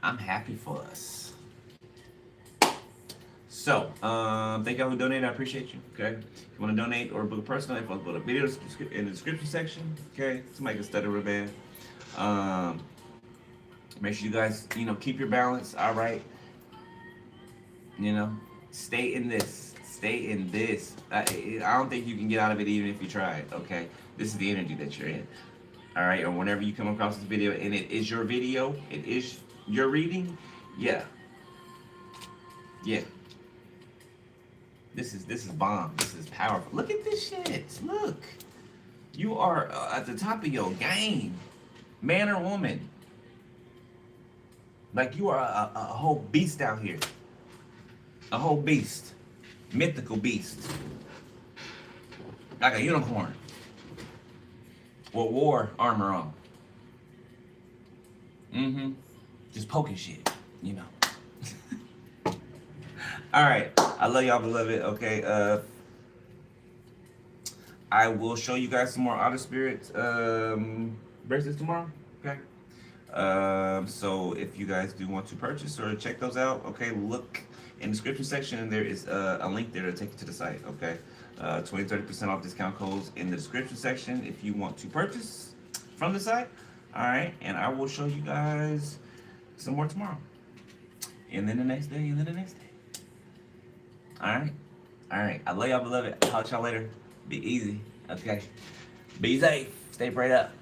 Speaker 1: I'm happy for us. So, thank y'all who donated. I appreciate you. Okay, if you want to donate or book a personal, if you want to put a video in the description section. Okay, somebody can stutter real bad. Make sure you guys, keep your balance. All right. Stay in this. Stay in this. I don't think you can get out of it even if you try it. Okay, this is the energy that you're in. All right, or whenever you come across this video and it is your video, it is your reading. Yeah. This is bomb. This is powerful. Look at this shit. Look, you are at the top of your game, man or woman. Like you are a whole beast out here. A whole beast. Mythical beast. Like a unicorn. With war armor on. Just poking shit, Alright. I love y'all, beloved. Okay. I will show you guys some more OTTER SPIRIT bracelets tomorrow. Okay. So if you guys do want to purchase or check those out, okay, look in the description section and there is a link there to take you to the site, okay? 20-30% off discount codes in the description section if you want to purchase from the site. Alright, and I will show you guys some more tomorrow. And then the next day, and then the next day. Alright? Alright. I love y'all, beloved. I'll talk to y'all later. Be easy. Okay? Be safe. Stay prayed up.